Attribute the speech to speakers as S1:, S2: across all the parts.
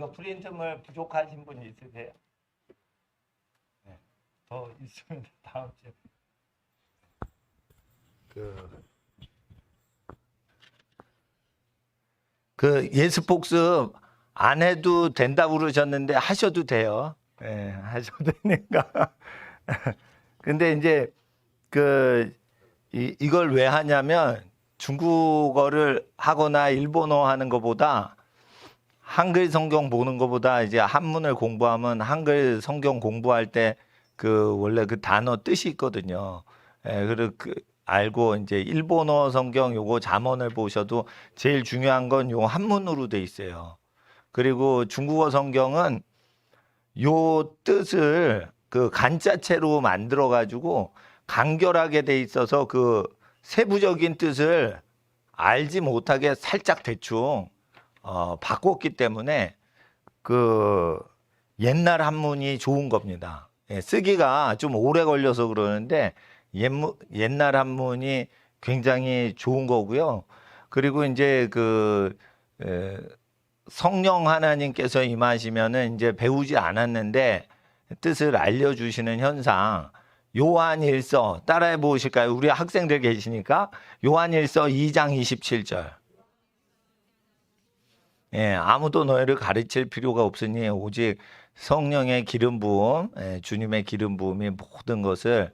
S1: 이거 프린트물 부족하신 분 있으세요? 네. 더 있으면 다음 주에. 그 예습 복습 안 해도 된다고 그러셨는데 하셔도 돼요. 예, 하셔도 되니까. 근데 이제 이걸 왜 하냐면 중국어를 하거나 일본어 하는 것보다 한글 성경 보는 것보다 이제 한문을 공부하면 한글 성경 공부할 때 원래 그 단어 뜻이 있거든요. 예, 그리고 알고 이제 일본어 성경 요거 잠언을 보셔도 제일 중요한 건 요 한문으로 돼 있어요. 그리고 중국어 성경은 요 뜻을 그 간자체로 만들어 가지고 간결하게 돼 있어서 그 세부적인 뜻을 알지 못하게 살짝 대충 바꿨기 때문에 그 옛날 한문이 좋은 겁니다. 예, 쓰기가 좀 오래 걸려서 그러는데 옛날 한문이 굉장히 좋은 거고요. 그리고 이제 성령 하나님께서 임하시면은 이제 배우지 않았는데 뜻을 알려주시는 현상. 요한일서 따라해 보실까요? 우리 학생들 계시니까 요한일서 2장 27절. 예, 아무도 너희를 가르칠 필요가 없으니 오직 성령의 기름 부음, 주님의 기름 부음이 모든 것을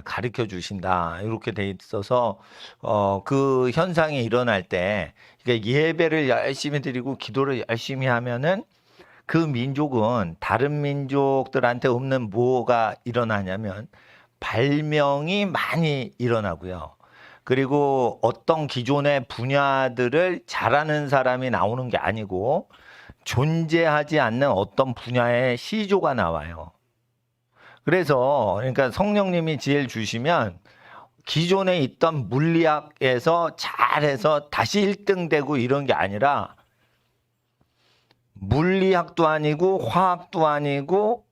S1: 가르쳐 주신다. 이렇게 돼 있어서 그 현상이 일어날 때 그러니까 예배를 열심히 드리고 기도를 열심히 하면은 그 민족은 다른 민족들한테 없는 뭐가 일어나냐면 발명이 많이 일어나고요. 그리고 어떤 기존의 분야들을 잘하는 사람이 나오는 게 아니고 존재하지 않는 어떤 분야의 시조가 나와요. 그래서 그러니까 성령님이 지혜를 주시면 기존에 있던 물리학에서 잘해서 다시 1등 되고 이런 게 아니라 물리학도 아니고 화학도 아니고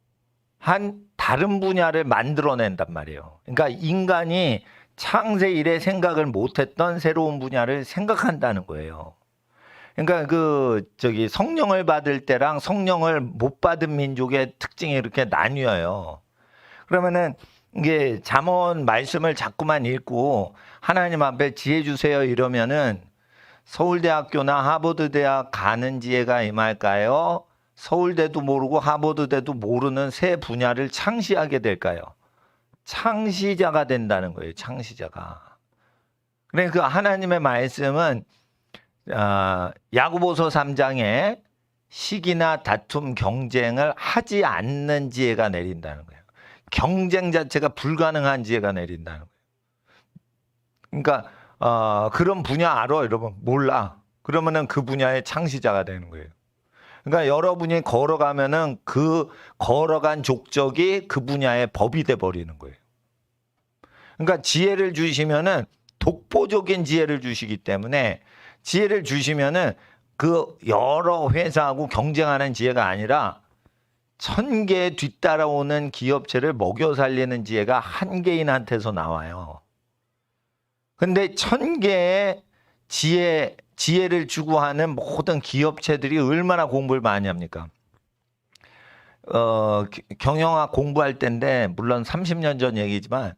S1: 한 다른 분야를 만들어낸단 말이에요. 그러니까 인간이 창세 이래 생각을 못했던 새로운 분야를 생각한다는 거예요. 그러니까 성령을 받을 때랑 성령을 못 받은 민족의 특징이 이렇게 나뉘어요. 그러면은 이게 잠언 말씀을 자꾸만 읽고 하나님 앞에 지혜 주세요 이러면은 서울대학교나 하버드대학 가는 지혜가 임할까요? 서울대도 모르고 하버드대도 모르는 새 분야를 창시하게 될까요? 창시자가 된다는 거예요. 창시자가. 그러니까 하나님의 말씀은 야고보서 3장에 시기나 다툼, 경쟁을 하지 않는 지혜가 내린다는 거예요. 경쟁 자체가 불가능한 지혜가 내린다는 거예요. 그러니까 그런 분야 알아? 여러분 몰라. 그러면은 그 분야의 창시자가 되는 거예요. 그러니까 여러분이 걸어가면은 그 걸어간 족적이 그 분야의 법이 돼 버리는 거예요. 그러니까 지혜를 주시면은 독보적인 지혜를 주시기 때문에 지혜를 주시면은 그 여러 회사하고 경쟁하는 지혜가 아니라 1000개 뒤따라오는 기업체를 먹여 살리는 지혜가 한 개인한테서 나와요. 근데 1000개의 지혜를 주고 하는 모든 기업체들이 얼마나 공부를 많이 합니까? 경영학 공부할 때인데 물론 30년 전 얘기지만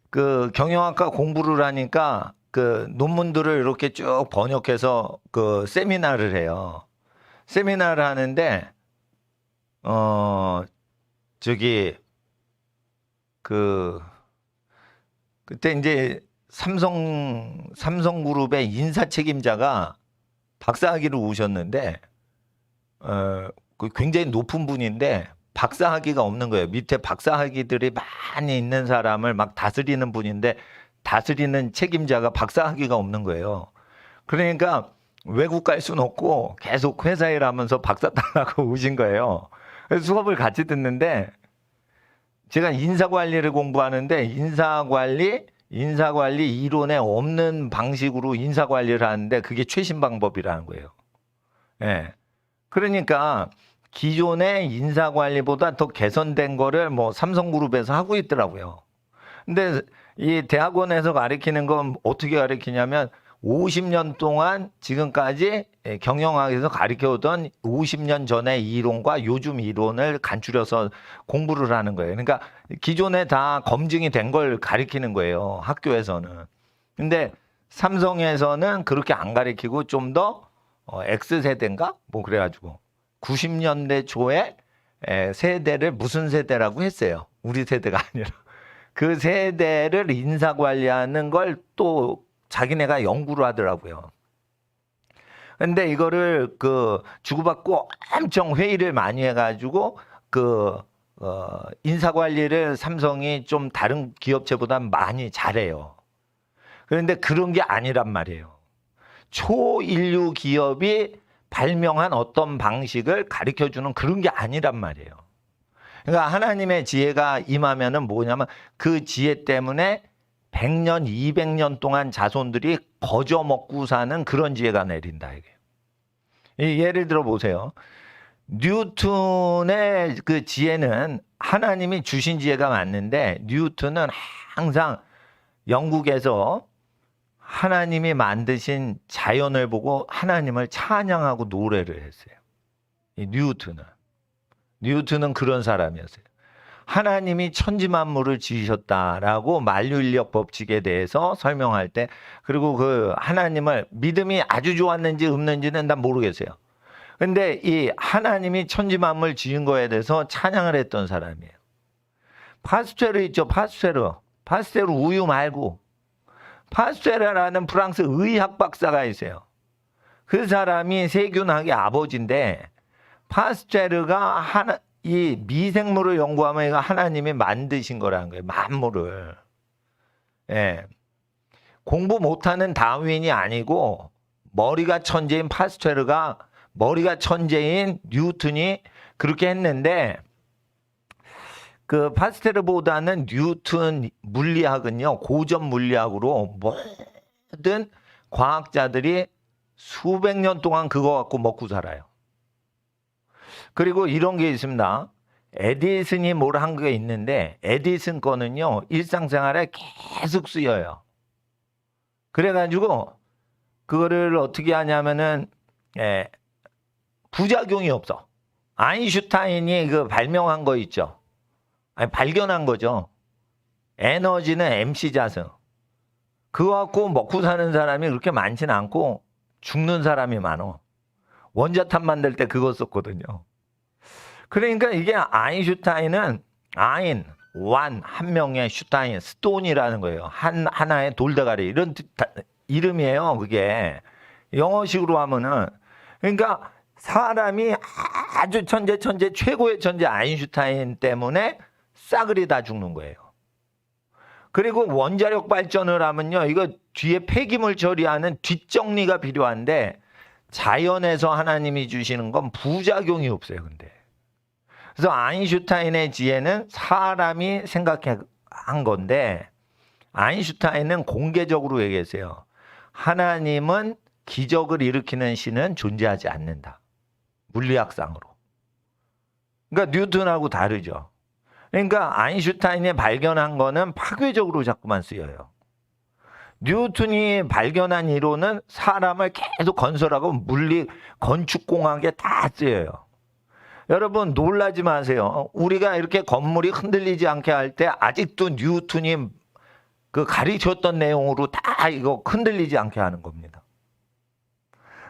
S1: 그 경영학과 공부를 하니까 그 논문들을 이렇게 쭉 번역해서 그 세미나를 해요. 세미나를 하는데 그때 이제 삼성그룹의 인사 책임자가 박사학위를 오셨는데 굉장히 높은 분인데 박사학위가 없는 거예요. 밑에 박사학위들이 많이 있는 사람을 막 다스리는 분인데 다스리는 책임자가 박사학위가 없는 거예요. 그러니까 외국 갈 수는 없고 계속 회사 일하면서 박사 따라고 오신 거예요. 그래서 수업을 같이 듣는데 제가 인사관리를 공부하는데 인사관리 이론에 없는 방식으로 인사관리를 하는데 그게 최신 방법이라는 거예요. 예. 그러니까 기존의 인사관리보다 더 개선된 거를 뭐 삼성그룹에서 하고 있더라고요. 근데 이 대학원에서 가르치는 건 어떻게 가르치냐면 50년 동안 지금까지 경영학에서 가르쳐오던 50년 전의 이론과 요즘 이론을 간추려서 공부를 하는 거예요. 그러니까 기존에 다 검증이 된 걸 가르치는 거예요. 학교에서는. 근데 삼성에서는 그렇게 안 가르치고 좀 더 X세대인가? 뭐 그래가지고 90년대 초에 세대를 무슨 세대라고 했어요. 우리 세대가 아니라. 그 세대를 인사 관리하는 걸 또 자기네가 연구를 하더라고요. 근데 이거를 주고받고 엄청 회의를 많이 해가지고 인사 관리를 삼성이 좀 다른 기업체보다 많이 잘해요. 그런데 그런 게 아니란 말이에요. 초인류 기업이 발명한 어떤 방식을 가르쳐주는 그런 게 아니란 말이에요. 그러니까 하나님의 지혜가 임하면은 뭐냐면 그 지혜 때문에 100년, 200년 동안 자손들이 거저 먹고 사는 그런 지혜가 내린다 이게. 예를 들어 보세요. 뉴턴의 그 지혜는 하나님이 주신 지혜가 맞는데 뉴턴은 항상 영국에서 하나님이 만드신 자연을 보고 하나님을 찬양하고 노래를 했어요. 이 뉴턴은 그런 사람이었어요. 하나님이 천지만물을 지으셨다라고 만유인력 법칙에 대해서 설명할 때, 그리고 그 하나님을 믿음이 아주 좋았는지 없는지는 난 모르겠어요. 근데 이 하나님이 천지만물 지은 거에 대해서 찬양을 했던 사람이에요. 파스테르 있죠, 파스테르 우유 말고. 파스테르라는 프랑스 의학 박사가 있어요. 그 사람이 세균학의 아버지인데, 파스테르가 이 미생물을 연구하면 이거 하나님이 만드신 거라는 거예요. 만물을. 예. 공부 못하는 다윈이 아니고 머리가 천재인 파스테르가 머리가 천재인 뉴턴이 그렇게 했는데, 그 파스테르보다는 뉴턴 물리학은요, 고전 물리학으로 모든 과학자들이 수백 년 동안 그거 갖고 먹고 살아요. 그리고 이런 게 있습니다. 에디슨이 뭘 한 게 있는데, 에디슨 거는요, 일상생활에 계속 쓰여요. 그래가지고 그거를 어떻게 하냐면은 부작용이 없어. 아인슈타인이 그 발명한 거 있죠. 아니, 발견한 거죠. 에너지는 MC-자승. 그거 갖고 먹고 사는 사람이 그렇게 많지는 않고 죽는 사람이 많어. 원자탄 만들 때 그거 썼거든요. 그러니까 이게 아인슈타인은 한 명의 슈타인, 스톤이라는 거예요. 하나의 돌대가리. 이런 이름이에요, 그게. 영어식으로 하면은. 그러니까 사람이 아주 천재 최고의 천재 아인슈타인 때문에 싸그리 다 죽는 거예요. 그리고 원자력 발전을 하면요, 이거 뒤에 폐기물 처리하는 뒷정리가 필요한데 자연에서 하나님이 주시는 건 부작용이 없어요. 근데 그래서 아인슈타인의 지혜는 사람이 생각한 건데, 아인슈타인은 공개적으로 얘기했어요. 하나님은 기적을 일으키는 신은 존재하지 않는다. 물리학상으로. 그러니까 뉴턴하고 다르죠. 그러니까 아인슈타인이 발견한 거는 파괴적으로 자꾸만 쓰여요. 뉴턴이 발견한 이론은 사람을 계속 건설하고 물리, 건축공학에 다 쓰여요. 여러분 놀라지 마세요. 우리가 이렇게 건물이 흔들리지 않게 할 때 아직도 뉴턴이 그 가르쳤던 내용으로 다 이거 흔들리지 않게 하는 겁니다.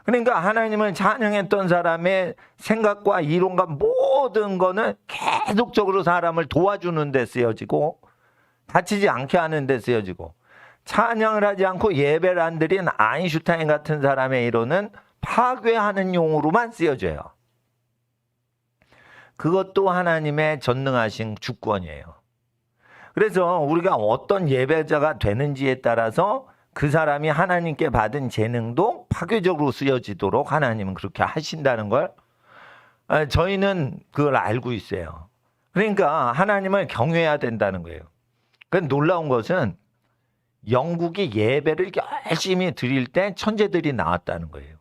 S1: 그러니까 하나님을 찬양했던 사람의 생각과 이론과 모든 거는 계속적으로 사람을 도와주는 데 쓰여지고 다치지 않게 하는 데 쓰여지고, 찬양을 하지 않고 예배를 안 드린 아인슈타인 같은 사람의 이론은 파괴하는 용으로만 쓰여져요. 그것도 하나님의 전능하신 주권이에요. 그래서 우리가 어떤 예배자가 되는지에 따라서 그 사람이 하나님께 받은 재능도 파괴적으로 쓰여지도록 하나님은 그렇게 하신다는 걸 저희는 그걸 알고 있어요. 그러니까 하나님을 경외해야 된다는 거예요. 그 놀라운 것은 영국이 예배를 열심히 드릴 때 천재들이 나왔다는 거예요.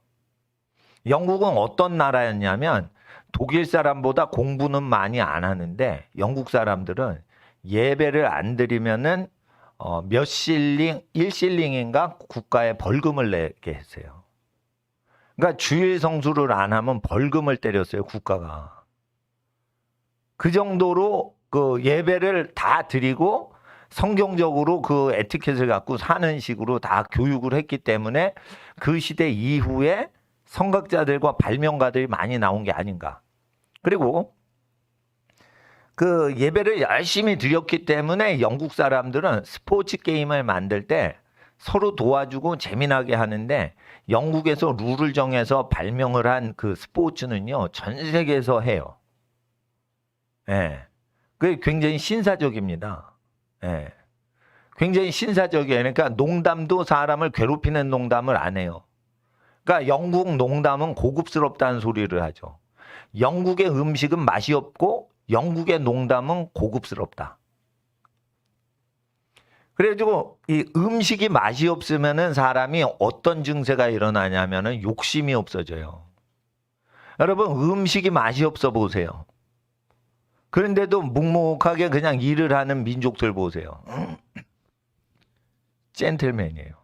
S1: 영국은 어떤 나라였냐면 독일 사람보다 공부는 많이 안 하는데 영국 사람들은 예배를 안 드리면은 몇 실링, 1실링인가 국가에 벌금을 내게 했어요. 그러니까 주일 성수를 안 하면 벌금을 때렸어요, 국가가. 그 정도로 그 예배를 다 드리고 성경적으로 그 에티켓을 갖고 사는 식으로 다 교육을 했기 때문에 그 시대 이후에 선각자들과 발명가들이 많이 나온 게 아닌가. 그리고 그 예배를 열심히 드렸기 때문에 영국 사람들은 스포츠 게임을 만들 때 서로 도와주고 재미나게 하는데 영국에서 룰을 정해서 발명을 한 그 스포츠는요, 전 세계에서 해요. 예. 그게 굉장히 신사적입니다. 예. 굉장히 신사적이에요. 그러니까 농담도 사람을 괴롭히는 농담을 안 해요. 그러니까 영국 농담은 고급스럽다는 소리를 하죠. 영국의 음식은 맛이 없고 영국의 농담은 고급스럽다. 그래가지고 이 음식이 맛이 없으면은 사람이 어떤 증세가 일어나냐면은 욕심이 없어져요. 여러분 음식이 맛이 없어 보세요. 그런데도 묵묵하게 그냥 일을 하는 민족들 보세요. 젠틀맨이에요.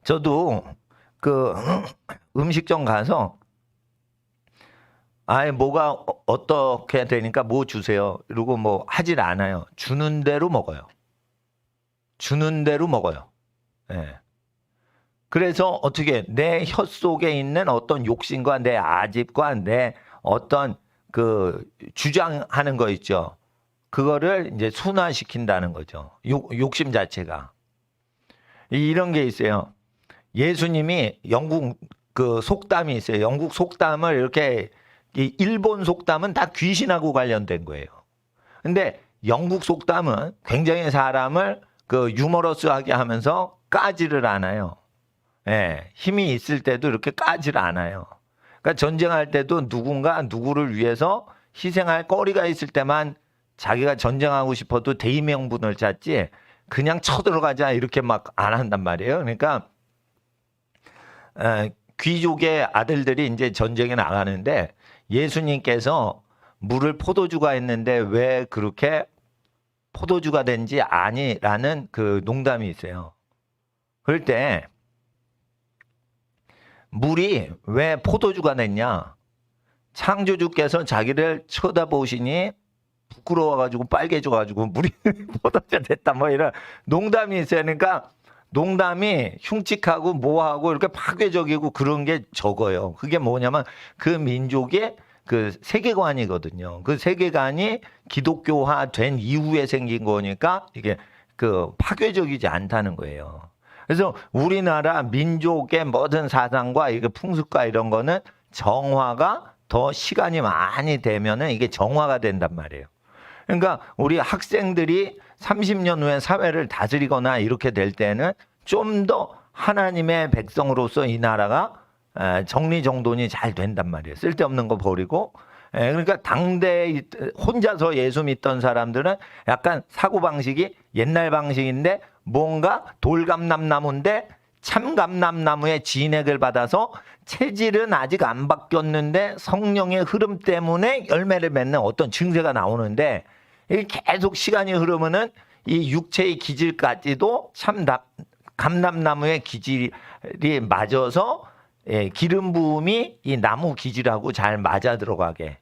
S1: 저도 그 음식점 가서 아예 뭐가 어떻게 되니까 뭐 주세요. 이러고 뭐 하질 않아요. 주는 대로 먹어요. 주는 대로 먹어요. 예. 그래서 어떻게 내 혀 속에 있는 어떤 욕심과 내 아집과 내 어떤 그 주장하는 거 있죠. 그거를 이제 순화시킨다는 거죠. 욕심 자체가. 이런 게 있어요. 예수님이 영국 그 속담이 있어요. 영국 속담을 이렇게 이 일본 속담은 다 귀신하고 관련된 거예요. 근데 영국 속담은 굉장히 사람을 그 유머러스하게 하면서 까지를 않아요. 예, 힘이 있을 때도 이렇게 까지를 않아요. 그러니까 전쟁할 때도 누군가 누구를 위해서 희생할 거리가 있을 때만 자기가 전쟁하고 싶어도 대의명분을 찾지 그냥 쳐들어가자 이렇게 막 안 한단 말이에요. 그러니까 귀족의 아들들이 이제 전쟁에 나가는데 예수님께서 물을 포도주가 했는데 왜 그렇게 포도주가 된지 아니라는 그 농담이 있어요. 그럴 때 물이 왜 포도주가 됐냐? 창조주께서 자기를 쳐다보시니 부끄러워가지고 빨개져가지고 물이 포도주가 됐다 뭐 이런 농담이 있어요. 그러니까 농담이 흉측하고 뭐하고 이렇게 파괴적이고 그런 게 적어요. 그게 뭐냐면 그 민족의 그 세계관이거든요. 그 세계관이 기독교화 된 이후에 생긴 거니까 이게 그 파괴적이지 않다는 거예요. 그래서 우리나라 민족의 모든 사상과 이게 풍습과 이런 거는 정화가 더 시간이 많이 되면은 이게 정화가 된단 말이에요. 그러니까 우리 학생들이 30년 후에 사회를 다스리거나 이렇게 될 때는 좀 더 하나님의 백성으로서 이 나라가 정리정돈이 잘 된단 말이에요. 쓸데없는 거 버리고. 그러니까 당대 혼자서 예수 믿던 사람들은 약간 사고방식이 옛날 방식인데 뭔가 돌감람나무인데 참감람나무의 진액을 받아서 체질은 아직 안 바뀌었는데 성령의 흐름 때문에 열매를 맺는 어떤 증세가 나오는데 이게 계속 시간이 흐르면은 이 육체의 기질까지도 참 감람나무의 기질이 맞아서 기름 부음이 이 나무 기질하고 잘 맞아 들어가게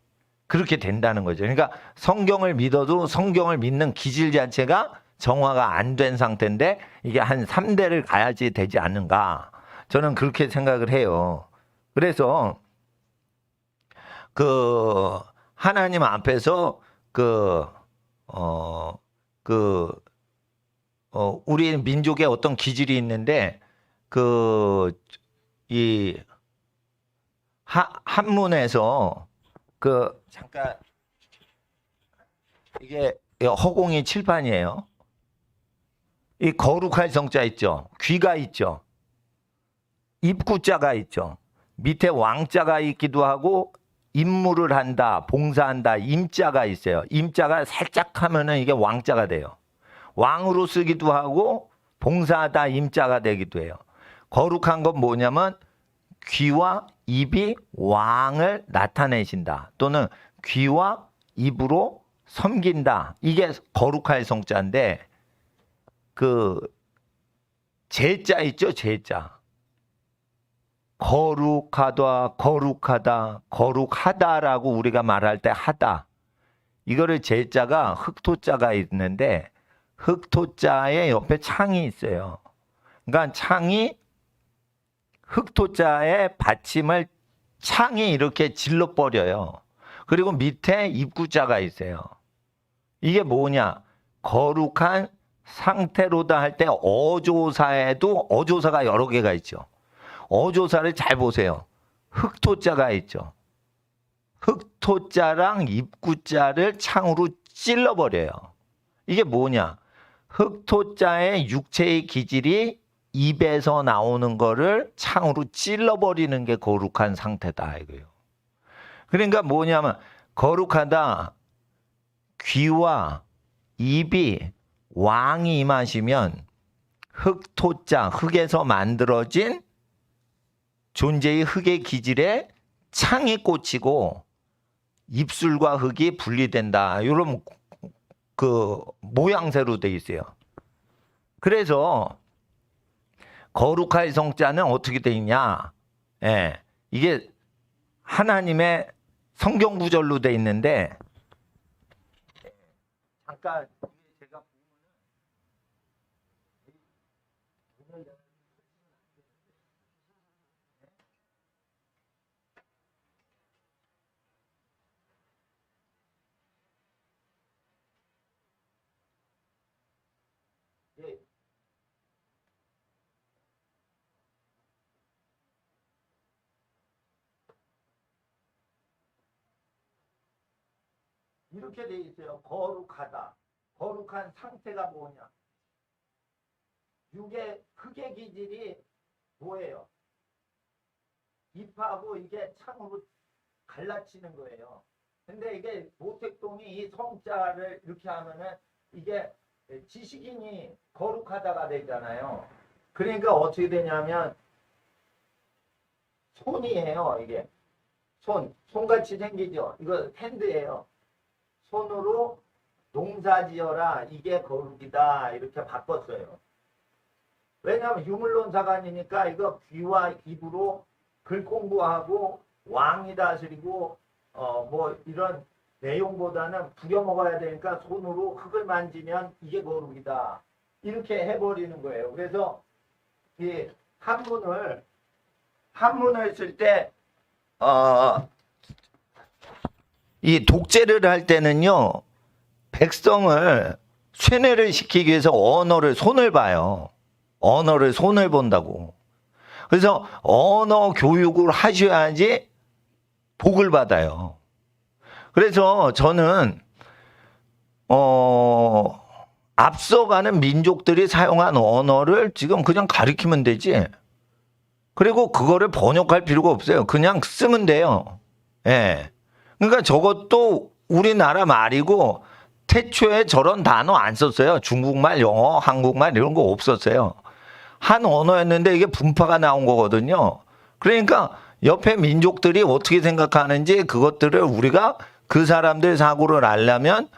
S1: 그렇게 된다는 거죠. 그러니까 성경을 믿어도 성경을 믿는 기질 자체가 정화가 안 된 상태인데 이게 한 3대를 가야지 되지 않는가. 저는 그렇게 생각을 해요. 그래서 그 하나님 앞에서 우리 민족의 어떤 기질이 있는데 이 한문에서 잠깐 이게 허공이 칠판이에요. 이 거룩할 성자 있죠. 귀가 있죠. 입구자가 있죠. 밑에 왕자가 있기도 하고 임무를 한다, 봉사한다, 임자가 있어요. 임자가 살짝 하면은 이게 왕자가 돼요. 왕으로 쓰기도 하고 봉사하다 임자가 되기도 해요. 거룩한 건 뭐냐면 귀와 입이 왕을 나타내신다. 또는 귀와 입으로 섬긴다. 이게 거룩할 성자인데 그 제자 있죠, 제자. 거룩하다, 거룩하다, 거룩하다라고 우리가 말할 때 하다. 이거를 제자가 흑토자가 있는데 흑토자의 옆에 창이 있어요. 그러니까 창이 흑토자의 받침을 창이 이렇게 질러버려요. 그리고 밑에 입구자가 있어요. 이게 뭐냐? 거룩한 상태로다 할 때 어조사에도 어조사가 여러 개가 있죠. 어조사를 잘 보세요. 흑토자가 있죠. 흑토자랑 입구자를 창으로 찔러버려요. 이게 뭐냐? 흑토자의 육체의 기질이 입에서 나오는 거를 창으로 찔러버리는 게 거룩한 상태다 이거예요. 그러니까 뭐냐면 거룩하다, 귀와 입이 왕이 임하시면 흑토자, 흑에서 만들어진 존재의 흑의 기질에 창이 꽂히고 입술과 흑이 분리된다. 이런 그 모양새로 돼 있어요. 그래서 거룩할 성자는 어떻게 돼 있냐? 예, 이게 하나님의 성경 구절로 돼 있는데 잠깐 제가 이렇게 돼 있어요. 거룩하다. 거룩한 상태가 뭐냐? 육의 흑의 기질이 뭐예요? 입하고 이게 창으로 갈라치는 거예요. 근데 이게 모택동이 이 성자를 이렇게 하면은 이게 지식인이 거룩하다가 되잖아요. 그러니까 어떻게 되냐면 손이에요. 이게 손같이 생기죠. 이거 핸드예요. 손으로 농사지어라. 이게 거룩이다. 이렇게 바꿨어요. 왜냐하면 유물론사관이니까 이거 귀와 입으로 글 공부하고 왕이 다스리고 뭐 이런 내용보다는 부려먹어야 되니까 손으로 흙을 만지면 이게 거룩이다. 이렇게 해버리는 거예요. 그래서 이 한문을 쓸 때 이 독재를 할 때는요, 백성을 쇠뇌를 시키기 위해서 손을 봐요. 언어를 손을 본다고. 그래서 언어 교육을 하셔야지 복을 받아요. 그래서 저는 앞서가는 민족들이 사용한 언어를 지금 그냥 가리키면 되지. 그리고 그거를 번역할 필요가 없어요. 그냥 쓰면 돼요. 예. 그러니까 저것도 우리나라 말이고 태초에 저런 단어 안 썼어요. 중국말, 영어, 한국말 이런 거 없었어요. 한 언어였는데 이게 분파가 나온 거거든요. 그러니까 옆에 민족들이 어떻게 생각하는지 그것들을 우리가 그 사람들 사고를 알려면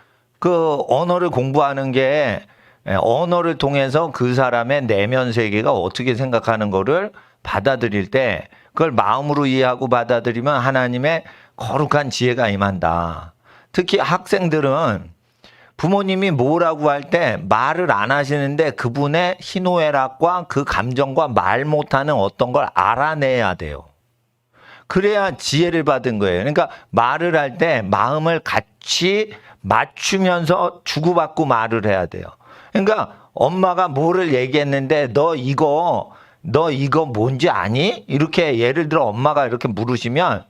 S1: 그 언어를 공부하는 게 언어를 통해서 그 사람의 내면 세계가 어떻게 생각하는 거를 받아들일 때 그걸 마음으로 이해하고 받아들이면 하나님의 거룩한 지혜가 임한다. 특히 학생들은 부모님이 뭐라고 할 때 말을 안 하시는데 그분의 희노애락과 그 감정과 말 못하는 어떤 걸 알아내야 돼요. 그래야 지혜를 받은 거예요. 그러니까 말을 할 때 마음을 같이 맞추면서 주고받고 말을 해야 돼요. 그러니까 엄마가 뭐를 얘기했는데 너 이거 뭔지 아니? 이렇게 예를 들어 엄마가 이렇게 물으시면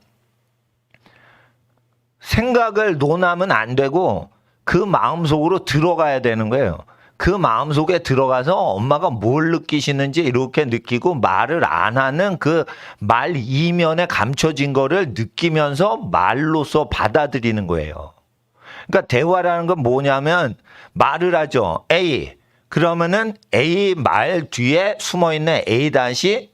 S1: 생각을 논하면 안 되고 그 마음속으로 들어가야 되는 거예요. 그 마음속에 들어가서 엄마가 뭘 느끼시는지 이렇게 느끼고 말을 안 하는 그 말 이면에 감춰진 거를 느끼면서 말로써 받아들이는 거예요. 그러니까 대화라는 건 뭐냐면 말을 하죠. A. 그러면은 A 말 뒤에 숨어있는 A-B.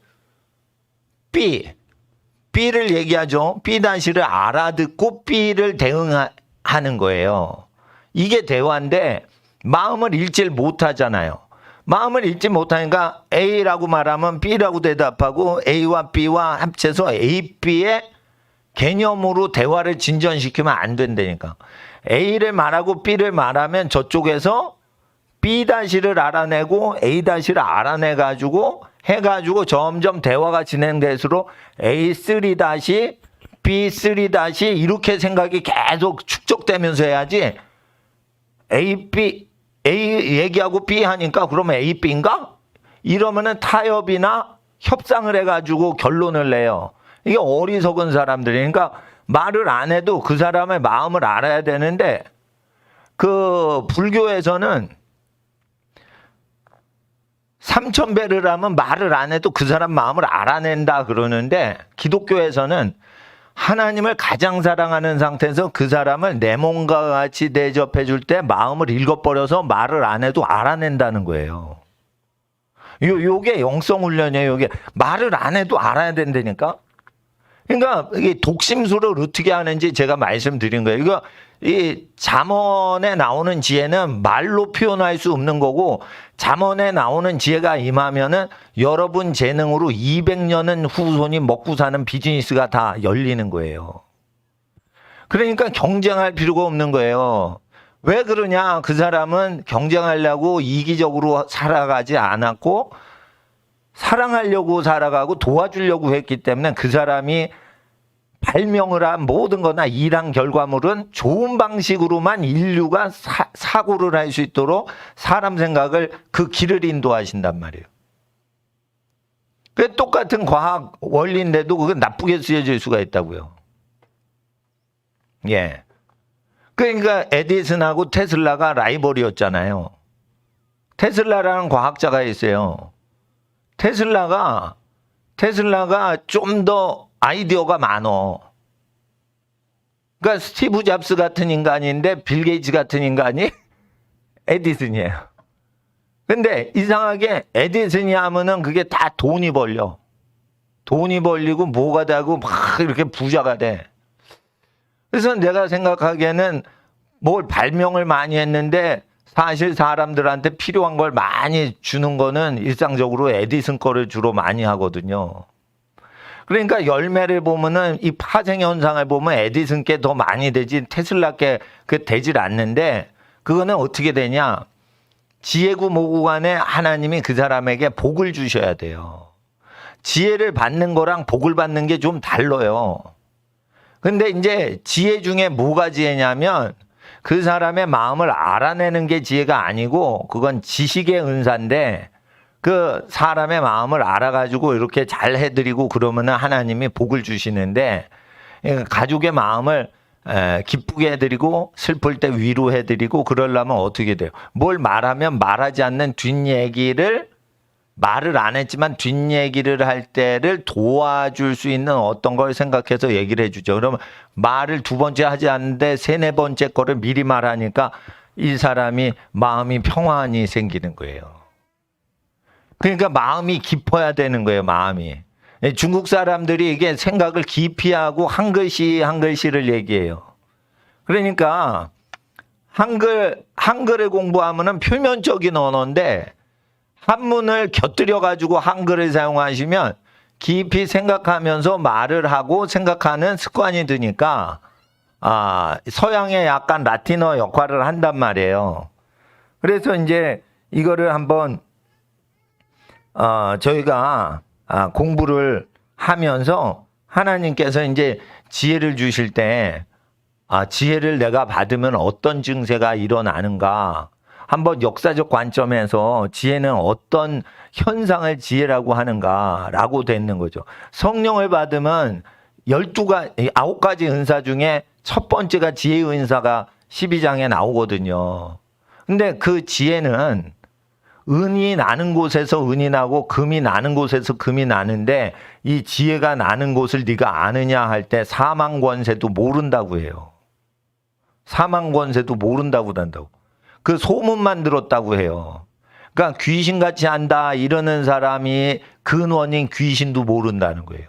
S1: B를 얘기하죠. B-를 알아듣고 B를 대응하는 거예요. 이게 대화인데 마음을 읽질 못하잖아요. 마음을 읽지 못하니까 A라고 말하면 B라고 대답하고 A와 B와 합쳐서 A, B의 개념으로 대화를 진전시키면 안 된다니까. A를 말하고 B를 말하면 저쪽에서 B-를 알아내고 A-를 알아내가지고 해가지고 점점 대화가 진행될수록 A3-, B3- 이렇게 생각이 계속 축적되면서 해야지 A, B, A 얘기하고 B 하니까 그러면 A, B인가? 이러면은 타협이나 협상을 해가지고 결론을 내요. 이게 어리석은 사람들이니까 말을 안 해도 그 사람의 마음을 알아야 되는데 그 불교에서는 3000배를 하면 말을 안 해도 그 사람 마음을 알아낸다 그러는데 기독교에서는 하나님을 가장 사랑하는 상태에서 그 사람을 내 몸과 같이 대접해 줄 때 마음을 읽어버려서 말을 안 해도 알아낸다는 거예요. 요게 영성훈련이에요. 요게 말을 안 해도 알아야 된다니까. 그러니까 이게 독심술을 어떻게 하는지 제가 말씀드린 거예요. 이거 이 잠언에 나오는 지혜는 말로 표현할 수 없는 거고 잠언에 나오는 지혜가 임하면은 여러분 재능으로 200년은 후손이 먹고 사는 비즈니스가 다 열리는 거예요. 그러니까 경쟁할 필요가 없는 거예요. 왜 그러냐? 그 사람은 경쟁하려고 이기적으로 살아가지 않았고 사랑하려고 살아가고 도와주려고 했기 때문에 그 사람이 발명을 한 모든 거나 일한 결과물은 좋은 방식으로만 인류가 사고를 할 수 있도록 사람 생각을 그 길을 인도하신단 말이에요. 그 똑같은 과학 원리인데도 그건 나쁘게 쓰여질 수가 있다고요. 예. 그러니까 에디슨하고 테슬라가 라이벌이었잖아요. 테슬라라는 과학자가 있어요. 테슬라가 좀 더 아이디어가 많어. 그러니까 스티브 잡스 같은 인간인데 빌 게이츠 같은 인간이 에디슨이에요. 근데 이상하게 에디슨이 하면은 그게 다 돈이 벌려. 돈이 벌리고 뭐가 되고 막 이렇게 부자가 돼. 그래서 내가 생각하기에는 뭘 발명을 많이 했는데 사실 사람들한테 필요한 걸 많이 주는 거는 일상적으로 에디슨 거를 주로 많이 하거든요. 그러니까 열매를 보면은 이 파생 현상을 보면 에디슨 게 더 많이 되지 테슬라 게 그 되질 않는데 그거는 어떻게 되냐? 지혜구 모구 간에 하나님이 그 사람에게 복을 주셔야 돼요. 지혜를 받는 거랑 복을 받는 게 좀 달라요. 근데 이제 지혜 중에 뭐가 지혜냐면 그 사람의 마음을 알아내는 게 지혜가 아니고 그건 지식의 은사인데 그 사람의 마음을 알아가지고 이렇게 잘 해드리고 그러면은 하나님이 복을 주시는데 가족의 마음을 기쁘게 해드리고 슬플 때 위로해드리고 그러려면 어떻게 돼요? 뭘 말하면 말하지 않는 뒷얘기를 말을 안 했지만 뒷얘기를 할 때를 도와줄 수 있는 어떤 걸 생각해서 얘기를 해주죠. 그러면 말을 2번째 하지 않는데 3, 4번째 거를 미리 말하니까 이 사람이 마음이 평안이 생기는 거예요. 그러니까 마음이 깊어야 되는 거예요, 마음이. 중국 사람들이 이게 생각을 깊이 하고 한 글씨 한 글씨를 얘기해요. 그러니까 한글을 공부하면은 표면적인 언어인데 한문을 곁들여 가지고 한글을 사용하시면 깊이 생각하면서 말을 하고 생각하는 습관이 드니까 서양의 약간 라틴어 역할을 한단 말이에요. 그래서 이제 이거를 한번 저희가 공부를 하면서 하나님께서 이제 지혜를 주실 때 지혜를 내가 받으면 어떤 증세가 일어나는가 한번 역사적 관점에서 지혜는 어떤 현상을 지혜라고 하는가라고 되는 거죠. 성령을 받으면 9가지 은사 중에 첫 번째가 지혜의 은사가 12장에 나오거든요. 근데 그 지혜는 은이 나는 곳에서 은이 나고 금이 나는 곳에서 금이 나는데 이 지혜가 나는 곳을 네가 아느냐 할 때 사망권세도 모른다고 해요. 사망권세도 모른다고 한다고. 그 소문만 들었다고 해요. 그러니까 귀신같이 한다 이러는 사람이 근원인 귀신도 모른다는 거예요.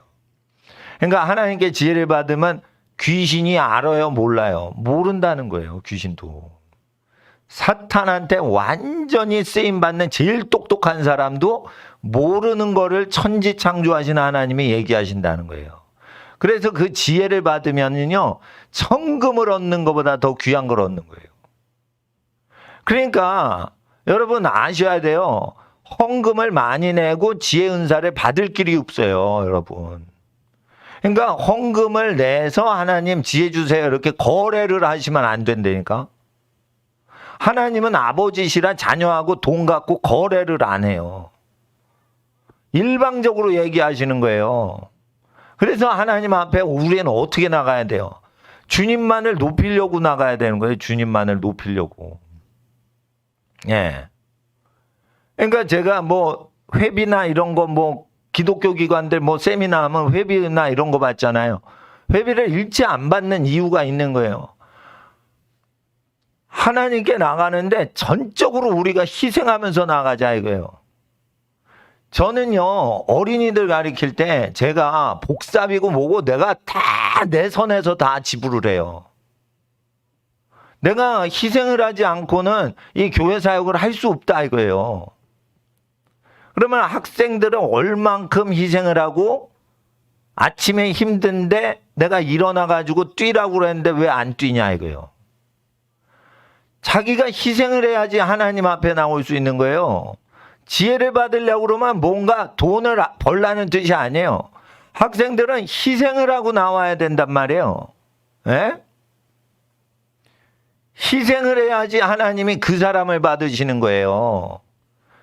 S1: 그러니까 하나님께 지혜를 받으면 귀신이 알아요 몰라요? 모른다는 거예요. 귀신도. 사탄한테 완전히 쓰임받는 제일 똑똑한 사람도 모르는 거를 천지창조하신 하나님이 얘기하신다는 거예요. 그래서 그 지혜를 받으면요, 천금을 얻는 것보다 더 귀한 걸 얻는 거예요. 그러니까 여러분 아셔야 돼요. 헌금을 많이 내고 지혜 은사를 받을 길이 없어요, 여러분. 그러니까 헌금을 내서 하나님 지혜 주세요 이렇게 거래를 하시면 안 된다니까. 하나님은 아버지시라 자녀하고 돈 갖고 거래를 안 해요. 일방적으로 얘기하시는 거예요. 그래서 하나님 앞에 우리는 어떻게 나가야 돼요? 주님만을 높이려고 나가야 되는 거예요. 주님만을 높이려고. 예. 그러니까 제가 뭐 회비나 이런 거 뭐 기독교 기관들 뭐 세미나 하면 회비나 이런 거 받잖아요. 회비를 일체 안 받는 이유가 있는 거예요. 하나님께 나가는데 전적으로 우리가 희생하면서 나가자 이거예요. 저는요, 어린이들 가르칠 때 제가 복사비고 뭐고 내가 다 내 선에서 다 지불을 해요. 내가 희생을 하지 않고는 이 교회 사역을 할 수 없다 이거예요. 그러면 학생들은 얼만큼 희생을 하고 아침에 힘든데 내가 일어나가지고 뛰라고 그랬는데 왜 안 뛰냐 이거예요. 자기가 희생을 해야지 하나님 앞에 나올 수 있는 거예요. 지혜를 받으려고 그러면 뭔가 돈을 벌라는 뜻이 아니에요. 학생들은 희생을 하고 나와야 된단 말이에요. 예? 희생을 해야지 하나님이 그 사람을 받으시는 거예요.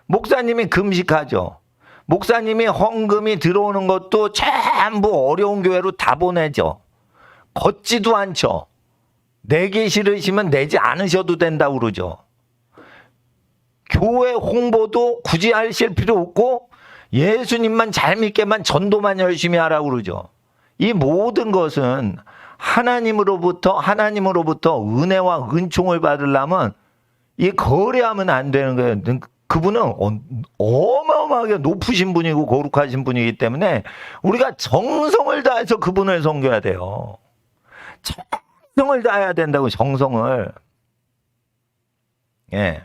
S1: 목사님이 금식하죠. 목사님이 헌금이 들어오는 것도 전부 어려운 교회로 다 보내죠. 걷지도 않죠. 내기 싫으시면 내지 않으셔도 된다고 그러죠. 교회 홍보도 굳이 하실 필요 없고 예수님만 잘 믿게만 전도만 열심히 하라고 그러죠. 이 모든 것은 하나님으로부터 은혜와 은총을 받으려면 이 거래하면 안 되는 거예요. 그분은 어마어마하게 높으신 분이고 거룩하신 분이기 때문에 우리가 정성을 다해서 그분을 섬겨야 돼요. 정성을 다해야 된다고, 정성을. 예.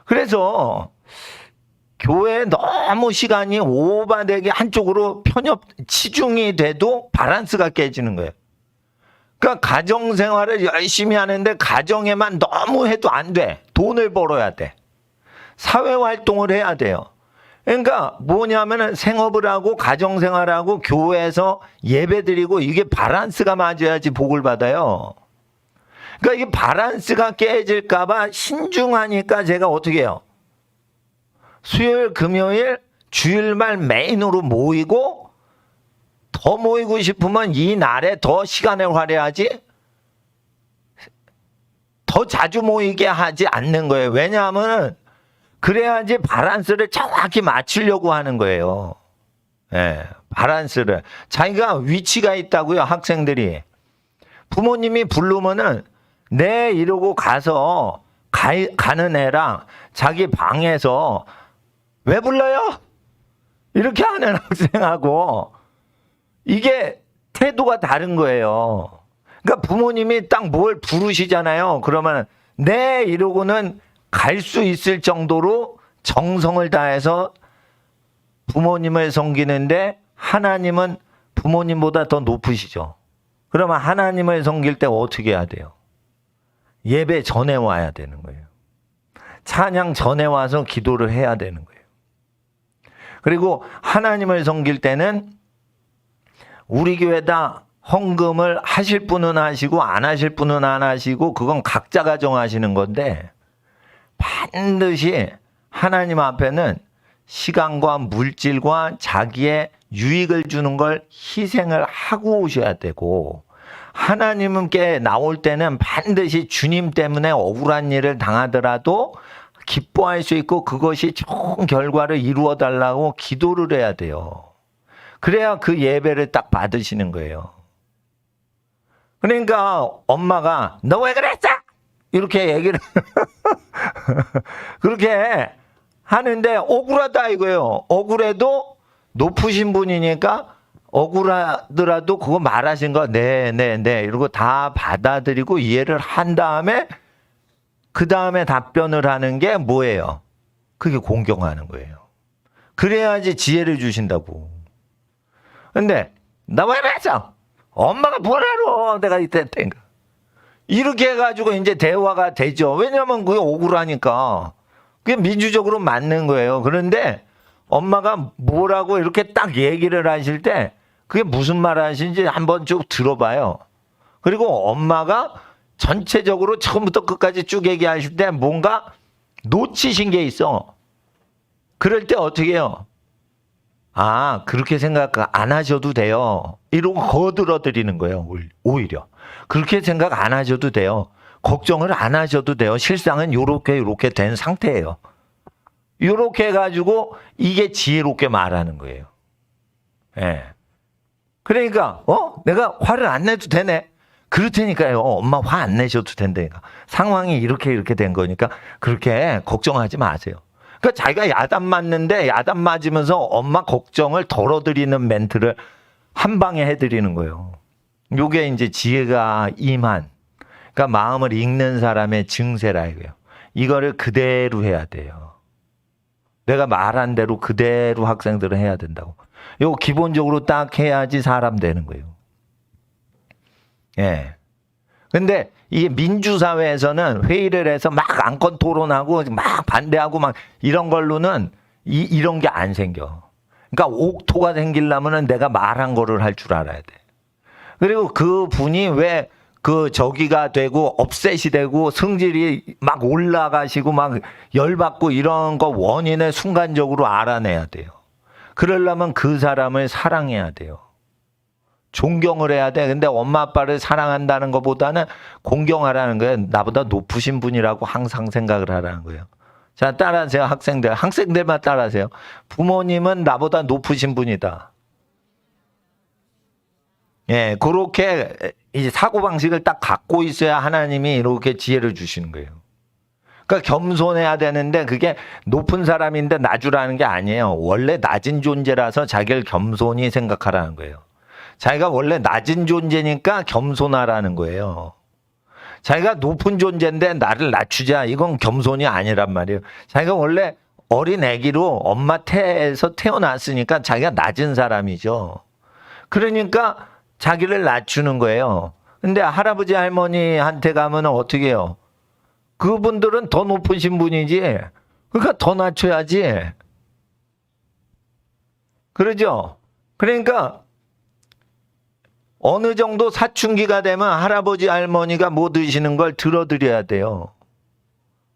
S1: 그래서 교회에 너무 시간이 오버되게 한쪽으로 치중이 돼도 밸런스가 깨지는 거예요. 그러니까 가정생활을 열심히 하는데 가정에만 너무 해도 안 돼. 돈을 벌어야 돼. 사회활동을 해야 돼요. 그러니까 뭐냐면은 생업을 하고 가정생활하고 교회에서 예배드리고 이게 밸런스가 맞아야지 복을 받아요. 그러니까 이게 밸런스가 깨질까봐 신중하니까 제가 어떻게 해요? 수요일, 금요일, 주일말 메인으로 모이고 더 모이고 싶으면 이 날에 더 시간을 할애하지 더 자주 모이게 하지 않는 거예요. 왜냐하면 그래야지 밸런스를 정확히 맞추려고 하는 거예요. 예, 밸런스를. 자기가 위치가 있다고요, 학생들이. 부모님이 부르면은 네 이러고 가서 가는 애랑 자기 방에서 왜 불러요? 이렇게 하는 학생하고 이게 태도가 다른 거예요. 그러니까 부모님이 딱 뭘 부르시잖아요. 그러면 네 이러고는 갈 수 있을 정도로 정성을 다해서 부모님을 섬기는데 하나님은 부모님보다 더 높으시죠. 그러면 하나님을 섬길 때 어떻게 해야 돼요? 예배 전에 와야 되는 거예요. 찬양 전에 와서 기도를 해야 되는 거예요. 그리고 하나님을 섬길 때는 우리 교회다 헌금을 하실 분은 하시고 안 하실 분은 안 하시고 그건 각자가 정하시는 건데 반드시 하나님 앞에는 시간과 물질과 자기의 유익을 주는 걸 희생을 하고 오셔야 되고 하나님께 나올 때는 반드시 주님 때문에 억울한 일을 당하더라도 기뻐할 수 있고 그것이 좋은 결과를 이루어 달라고 기도를 해야 돼요. 그래야 그 예배를 딱 받으시는 거예요. 그러니까 엄마가 너 왜 그랬어? 이렇게 얘기를 그렇게 하는데 억울하다 이거예요. 억울해도 높으신 분이니까 억울하더라도 그거 말하신 거 네 이러고 다 받아들이고 이해를 한 다음에 그 다음에 답변을 하는 게 뭐예요? 그게 공경하는 거예요. 그래야지 지혜를 주신다고. 근데 나 왜 그랬어? 엄마가 뭘 알아? 내가 이때 때인가. 이렇게 해가지고 이제 대화가 되죠. 왜냐면 그게 억울하니까. 그게 민주적으로 맞는 거예요. 그런데 엄마가 뭐라고 이렇게 딱 얘기를 하실 때 그게 무슨 말 하시는지 한번 쭉 들어봐요. 그리고 엄마가 전체적으로 처음부터 끝까지 쭉 얘기하실 때 뭔가 놓치신 게 있어. 그럴 때 어떻게 해요? 아, 그렇게 생각 안 하셔도 돼요. 이러고 거들어 드리는 거예요. 오히려. 그렇게 생각 안 하셔도 돼요. 걱정을 안 하셔도 돼요. 실상은 요렇게 된 상태예요. 요렇게 해가지고 이게 지혜롭게 말하는 거예요. 예. 그러니까, 내가 화를 안 내도 되네. 그렇다니까요. 엄마 화 안 내셔도 된다니까. 상황이 이렇게 된 거니까 그렇게 걱정하지 마세요. 그러니까 자기가 야단 맞는데 야단 맞으면서 엄마 걱정을 덜어드리는 멘트를 한 방에 해드리는 거예요. 요게 이제 지혜가 임한, 그러니까 마음을 읽는 사람의 증세라 이거예요. 이거를 그대로 해야 돼요. 내가 말한 대로 그대로 학생들은 해야 된다고. 요거 기본적으로 딱 해야지 사람 되는 거예요. 예. 근데 이게 민주사회에서는 회의를 해서 막 안건 토론하고 막 반대하고 막 이런 걸로는 이런 게 안 생겨. 그러니까 옥토가 생기려면은 내가 말한 거를 할 줄 알아야 돼. 그리고 그 분이 왜 그 저기가 되고 업셋이 되고 성질이 막 올라가시고 막 열받고 이런 거 원인을 순간적으로 알아내야 돼요. 그러려면 그 사람을 사랑해야 돼요. 존경을 해야 돼. 근데 엄마 아빠를 사랑한다는 것보다는 공경하라는 거예요. 나보다 높으신 분이라고 항상 생각을 하라는 거예요. 자, 따라하세요. 학생들만 따라하세요. 부모님은 나보다 높으신 분이다. 예, 그렇게 이제 사고방식을 딱 갖고 있어야 하나님이 이렇게 지혜를 주시는 거예요. 그러니까 겸손해야 되는데 그게 높은 사람인데 낮으라는 게 아니에요. 원래 낮은 존재라서 자기를 겸손히 생각하라는 거예요. 자기가 원래 낮은 존재니까 겸손하라는 거예요. 자기가 높은 존재인데 나를 낮추자. 이건 겸손이 아니란 말이에요. 자기가 원래 어린 아기로 엄마 태에서 태어났으니까 자기가 낮은 사람이죠. 그러니까 자기를 낮추는 거예요. 근데 할아버지 할머니한테 가면 어떻게 해요? 그분들은 더 높으신 분이지. 그러니까 더 낮춰야지. 그러죠? 그러니까 어느 정도 사춘기가 되면 할아버지 할머니가 뭐 드시는 걸 들어드려야 돼요.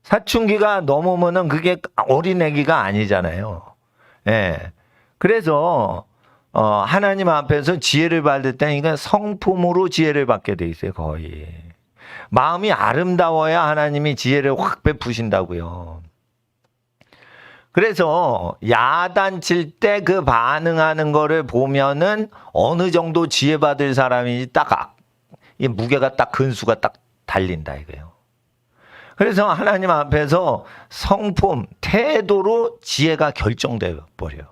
S1: 사춘기가 넘으면은 그게 어린애기가 아니잖아요. 예. 그래서 하나님 앞에서 지혜를 받을 때는 이건 성품으로 지혜를 받게 돼 있어요. 거의. 마음이 아름다워야 하나님이 지혜를 확 베푸신다고요. 그래서 야단칠 때 그 반응하는 거를 보면은 어느 정도 지혜 받을 사람인지 딱 이 무게가 딱 근수가 딱 달린다 이거예요. 그래서 하나님 앞에서 성품, 태도로 지혜가 결정돼 버려요.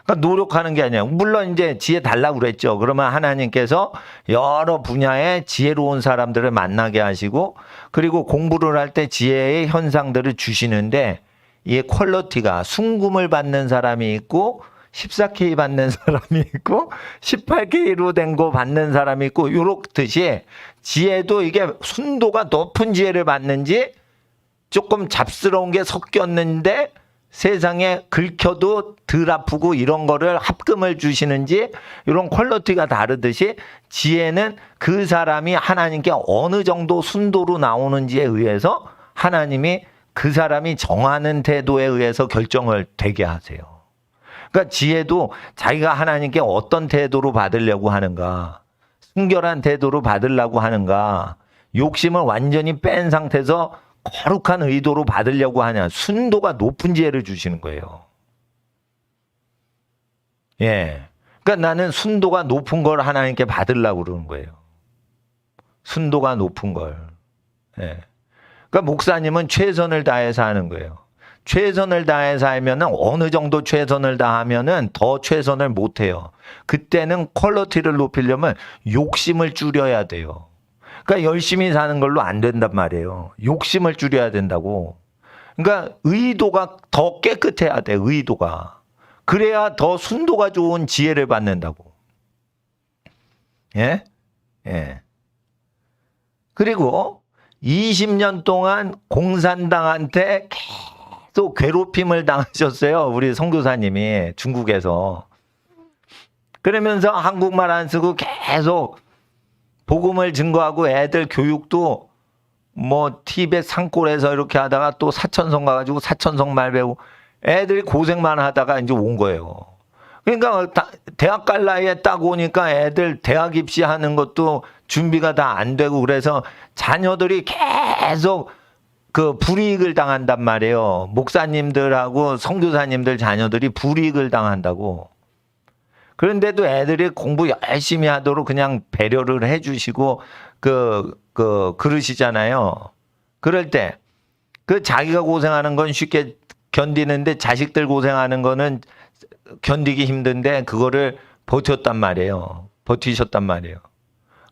S1: 그러니까 노력하는 게 아니에요. 물론 이제 지혜 달라고 그랬죠. 그러면 하나님께서 여러 분야의 지혜로운 사람들을 만나게 하시고 그리고 공부를 할 때 지혜의 현상들을 주시는데 이게 퀄리티가 순금을 받는 사람이 있고 14K 받는 사람이 있고 18K로 된 거 받는 사람이 있고 이렇듯이 지혜도 이게 순도가 높은 지혜를 받는지 조금 잡스러운 게 섞였는데 세상에 긁혀도 덜 아프고 이런 거를 합금을 주시는지 이런 퀄리티가 다르듯이 지혜는 그 사람이 하나님께 어느 정도 순도로 나오는지에 의해서 하나님이 그 사람이 정하는 태도에 의해서 결정을 되게 하세요. 그러니까 지혜도 자기가 하나님께 어떤 태도로 받으려고 하는가, 순결한 태도로 받으려고 하는가, 욕심을 완전히 뺀 상태에서 거룩한 의도로 받으려고 하냐, 순도가 높은 지혜를 주시는 거예요. 예. 그러니까 나는 순도가 높은 걸 하나님께 받으려고 그러는 거예요. 순도가 높은 걸. 예. 그러니까 목사님은 최선을 다해서 하는 거예요. 최선을 다해서 하면은 어느 정도 최선을 다하면은 더 최선을 못 해요. 그때는 퀄리티를 높이려면 욕심을 줄여야 돼요. 그러니까 열심히 사는 걸로 안 된단 말이에요. 욕심을 줄여야 된다고. 그러니까 의도가 더 깨끗해야 돼, 의도가. 그래야 더 순도가 좋은 지혜를 받는다고. 예? 예. 그리고 20년 동안 공산당한테 계속 괴롭힘을 당하셨어요. 우리 선교사님이 중국에서. 그러면서 한국말 안 쓰고 계속 복음을 증거하고 애들 교육도 뭐 티벳 산골에서 이렇게 하다가 또 사천성 가가지고 사천성 말 배우고 애들이 고생만 하다가 이제 온 거예요. 그러니까 대학 갈 나이에 딱 오니까 애들 대학 입시하는 것도 준비가 다 안 되고 그래서 자녀들이 계속 그 불이익을 당한단 말이에요. 목사님들하고 선교사님들 자녀들이 불이익을 당한다고. 그런데도 애들이 공부 열심히 하도록 그냥 배려를 해주시고 그러시잖아요. 그럴 때 그 자기가 고생하는 건 쉽게 견디는데 자식들 고생하는 거는 견디기 힘든데 그거를 버텼단 말이에요. 버티셨단 말이에요.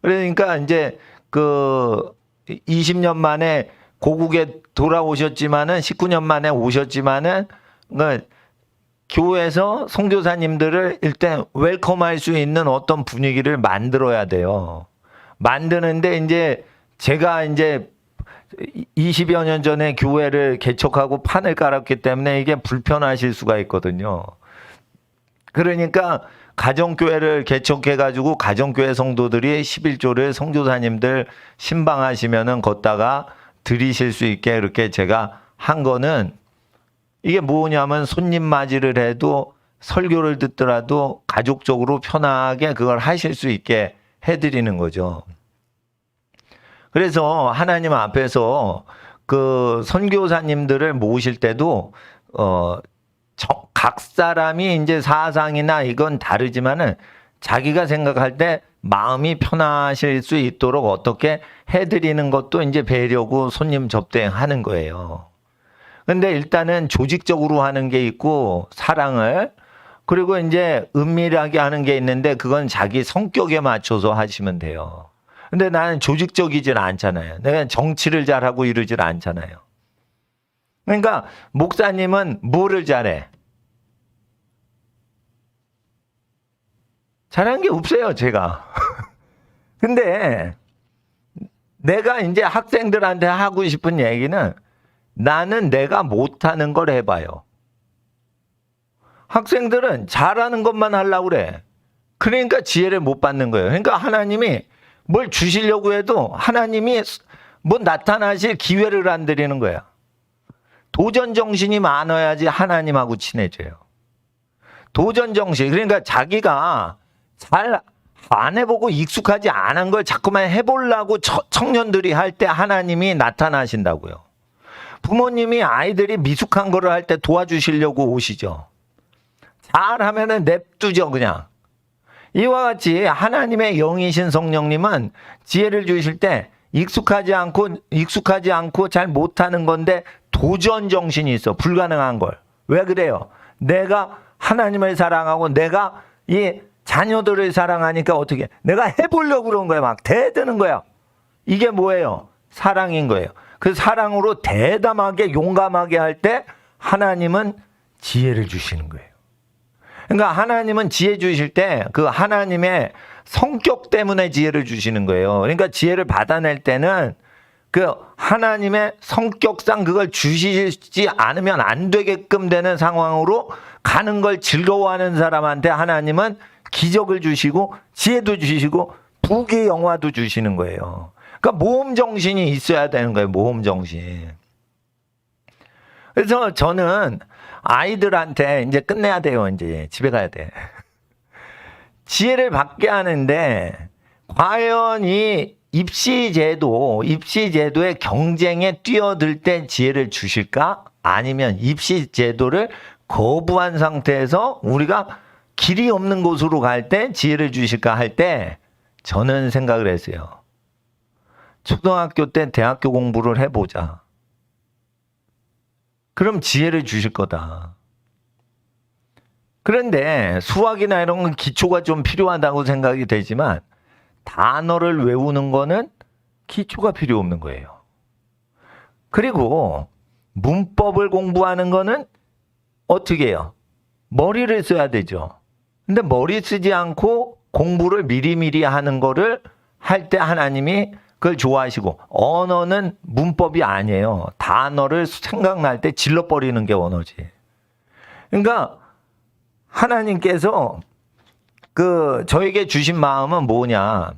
S1: 그러니까 이제 그 20년 만에 고국에 돌아오셨지만은 19년 만에 오셨지만은 그 교회에서 선교사님들을 일단 웰컴할 수 있는 어떤 분위기를 만들어야 돼요. 만드는데 이제 제가 이제 20여 년 전에 교회를 개척하고 판을 깔았기 때문에 이게 불편하실 수가 있거든요. 그러니까 가정교회를 개척해가지고 가정교회 성도들이 11조를 선교사님들 신방하시면은 걷다가 드리실 수 있게 이렇게 제가 한 거는 이게 뭐냐면 손님 맞이를 해도 설교를 듣더라도 가족적으로 편하게 그걸 하실 수 있게 해드리는 거죠. 그래서 하나님 앞에서 그 선교사님들을 모실 때도 각 사람이 이제 사상이나 이건 다르지만은 자기가 생각할 때 마음이 편하실 수 있도록 어떻게 해드리는 것도 이제 배려고 손님 접대하는 거예요. 근데 일단은 조직적으로 하는 게 있고 사랑을 그리고 이제 은밀하게 하는 게 있는데 그건 자기 성격에 맞춰서 하시면 돼요. 근데 나는 조직적이질 않잖아요. 내가 정치를 잘하고 이러질 않잖아요. 그러니까 목사님은 뭐를 잘해? 잘하는 게 없어요, 제가. 근데 내가 이제 학생들한테 하고 싶은 얘기는 나는 내가 못하는 걸 해봐요. 학생들은 잘하는 것만 하려고 그래. 그러니까 지혜를 못 받는 거예요. 그러니까 하나님이 뭘 주시려고 해도 하나님이 뭐 나타나실 기회를 안 드리는 거야. 도전 정신이 많아야지 하나님하고 친해져요. 도전 정신. 그러니까 자기가 잘 안 해보고 익숙하지 않은 걸 자꾸만 해보려고 청년들이 할 때 하나님이 나타나신다고요. 부모님이 아이들이 미숙한 거를 할 때 도와주시려고 오시죠. 잘하면은 냅두죠, 그냥. 이와 같이 하나님의 영이신 성령님은 지혜를 주실 때 익숙하지 않고 잘 못하는 건데 도전 정신이 있어. 불가능한 걸. 왜 그래요? 내가 하나님을 사랑하고 내가 이 자녀들을 사랑하니까 어떻게 내가 해보려고 그런 거야. 막 대드는 거야. 이게 뭐예요? 사랑인 거예요. 그 사랑으로 대담하게 용감하게 할 때 하나님은 지혜를 주시는 거예요. 그러니까 하나님은 지혜 주실 때 그 하나님의 성격 때문에 지혜를 주시는 거예요. 그러니까 지혜를 받아낼 때는 그 하나님의 성격상 그걸 주시지 않으면 안 되게끔 되는 상황으로 가는 걸 즐거워하는 사람한테 하나님은 기적을 주시고 지혜도 주시고 부귀 영화도 주시는 거예요. 그러니까 모험 정신이 있어야 되는 거예요. 모험 정신. 그래서 저는 아이들한테 이제 끝내야 돼요. 이제 집에 가야 돼. 지혜를 받게 하는데 과연 이 입시제도의 경쟁에 뛰어들 때 지혜를 주실까? 아니면 입시제도를 거부한 상태에서 우리가 길이 없는 곳으로 갈 때 지혜를 주실까 할 때 저는 생각을 했어요. 초등학교 때 대학교 공부를 해보자. 그럼 지혜를 주실 거다. 그런데 수학이나 이런 건 기초가 좀 필요하다고 생각이 되지만 단어를 외우는 거는 기초가 필요 없는 거예요. 그리고 문법을 공부하는 거는 어떻게 해요? 머리를 써야 되죠. 근데 머리 쓰지 않고 공부를 미리미리 하는 거를 할 때 하나님이 그걸 좋아하시고, 언어는 문법이 아니에요. 단어를 생각날 때 질러버리는 게 언어지. 그러니까 하나님께서 저에게 주신 마음은 뭐냐.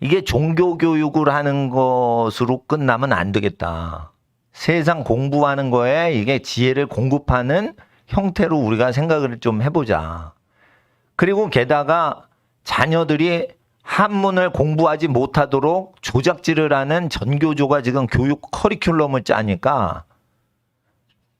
S1: 이게 종교교육을 하는 것으로 끝나면 안 되겠다. 세상 공부하는 거에 이게 지혜를 공급하는 형태로 우리가 생각을 좀 해보자. 그리고 게다가 자녀들이 한문을 공부하지 못하도록 조작질을 하는 전교조가 지금 교육 커리큘럼을 짜니까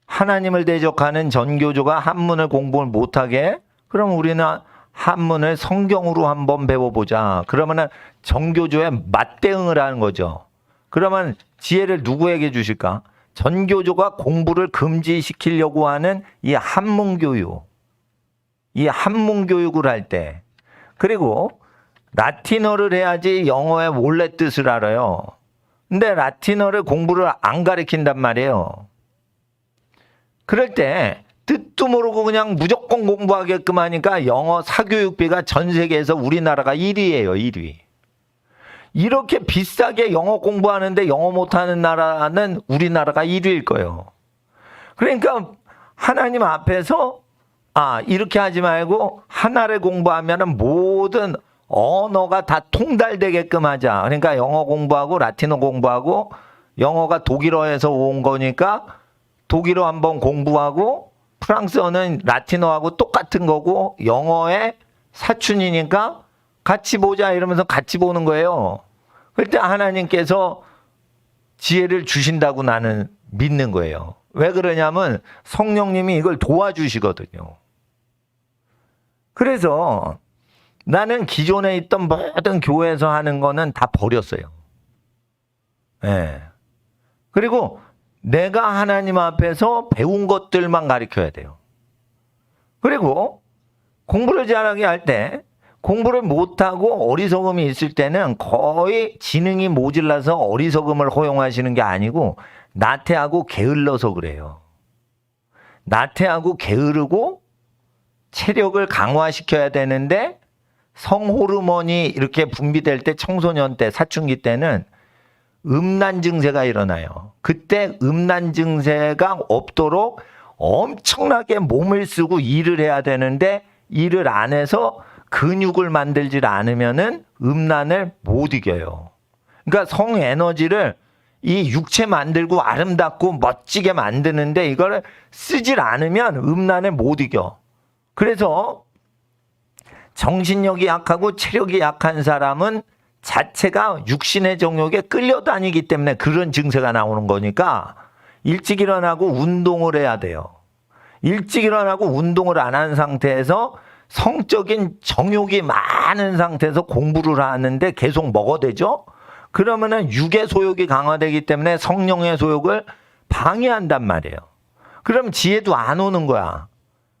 S1: 하나님을 대적하는 전교조가 한문을 공부를 못하게, 그럼 우리는 한문을 성경으로 한번 배워보자. 그러면은 전교조에 맞대응을 하는 거죠. 그러면 지혜를 누구에게 주실까? 전교조가 공부를 금지시키려고 하는 이 한문교육. 이 한문교육을 할 때. 그리고 라틴어를 해야지 영어의 원래 뜻을 알아요. 근데 라틴어를 공부를 안 가르친단 말이에요. 그럴 때 뜻도 모르고 그냥 무조건 공부하게끔 하니까 영어 사교육비가 전 세계에서 우리나라가 1위예요. 1위. 이렇게 비싸게 영어 공부하는데 영어 못하는 나라는 우리나라가 1위일 거예요. 그러니까 하나님 앞에서 이렇게 하지 말고 하나를 공부하면 모든 언어가 다 통달되게끔 하자. 그러니까 영어 공부하고 라틴어 공부하고, 영어가 독일어에서 온 거니까 독일어 한번 공부하고, 프랑스어는 라틴어하고 똑같은 거고 영어의 사춘이니까 같이 보자 이러면서 같이 보는 거예요. 그때 하나님께서 지혜를 주신다고 나는 믿는 거예요. 왜 그러냐면 성령님이 이걸 도와주시거든요. 그래서 나는 기존에 있던 모든 교회에서 하는 거는 다 버렸어요. 네. 그리고 내가 하나님 앞에서 배운 것들만 가르쳐야 돼요. 그리고 공부를 잘하게 할 때, 공부를 못하고 어리석음이 있을 때는 거의 지능이 모질라서 어리석음을 허용하시는 게 아니고 나태하고 게을러서 그래요. 나태하고 게으르고 체력을 강화시켜야 되는데 성호르몬이 이렇게 분비될 때, 청소년 때, 사춘기 때는 음란 증세가 일어나요. 그때 음란 증세가 없도록 엄청나게 몸을 쓰고 일을 해야 되는데 일을 안 해서 근육을 만들지 않으면은 음란을 못 이겨요. 그러니까 성 에너지를 이 육체 만들고 아름답고 멋지게 만드는데 이걸 쓰질 않으면 음란을 못 이겨. 그래서 정신력이 약하고 체력이 약한 사람은 자체가 육신의 정욕에 끌려다니기 때문에 그런 증세가 나오는 거니까 일찍 일어나고 운동을 해야 돼요. 일찍 일어나고 운동을 안 한 상태에서 성적인 정욕이 많은 상태에서 공부를 하는데 계속 먹어대죠? 그러면은 육의 소욕이 강화되기 때문에 성령의 소욕을 방해한단 말이에요. 그럼 지혜도 안 오는 거야.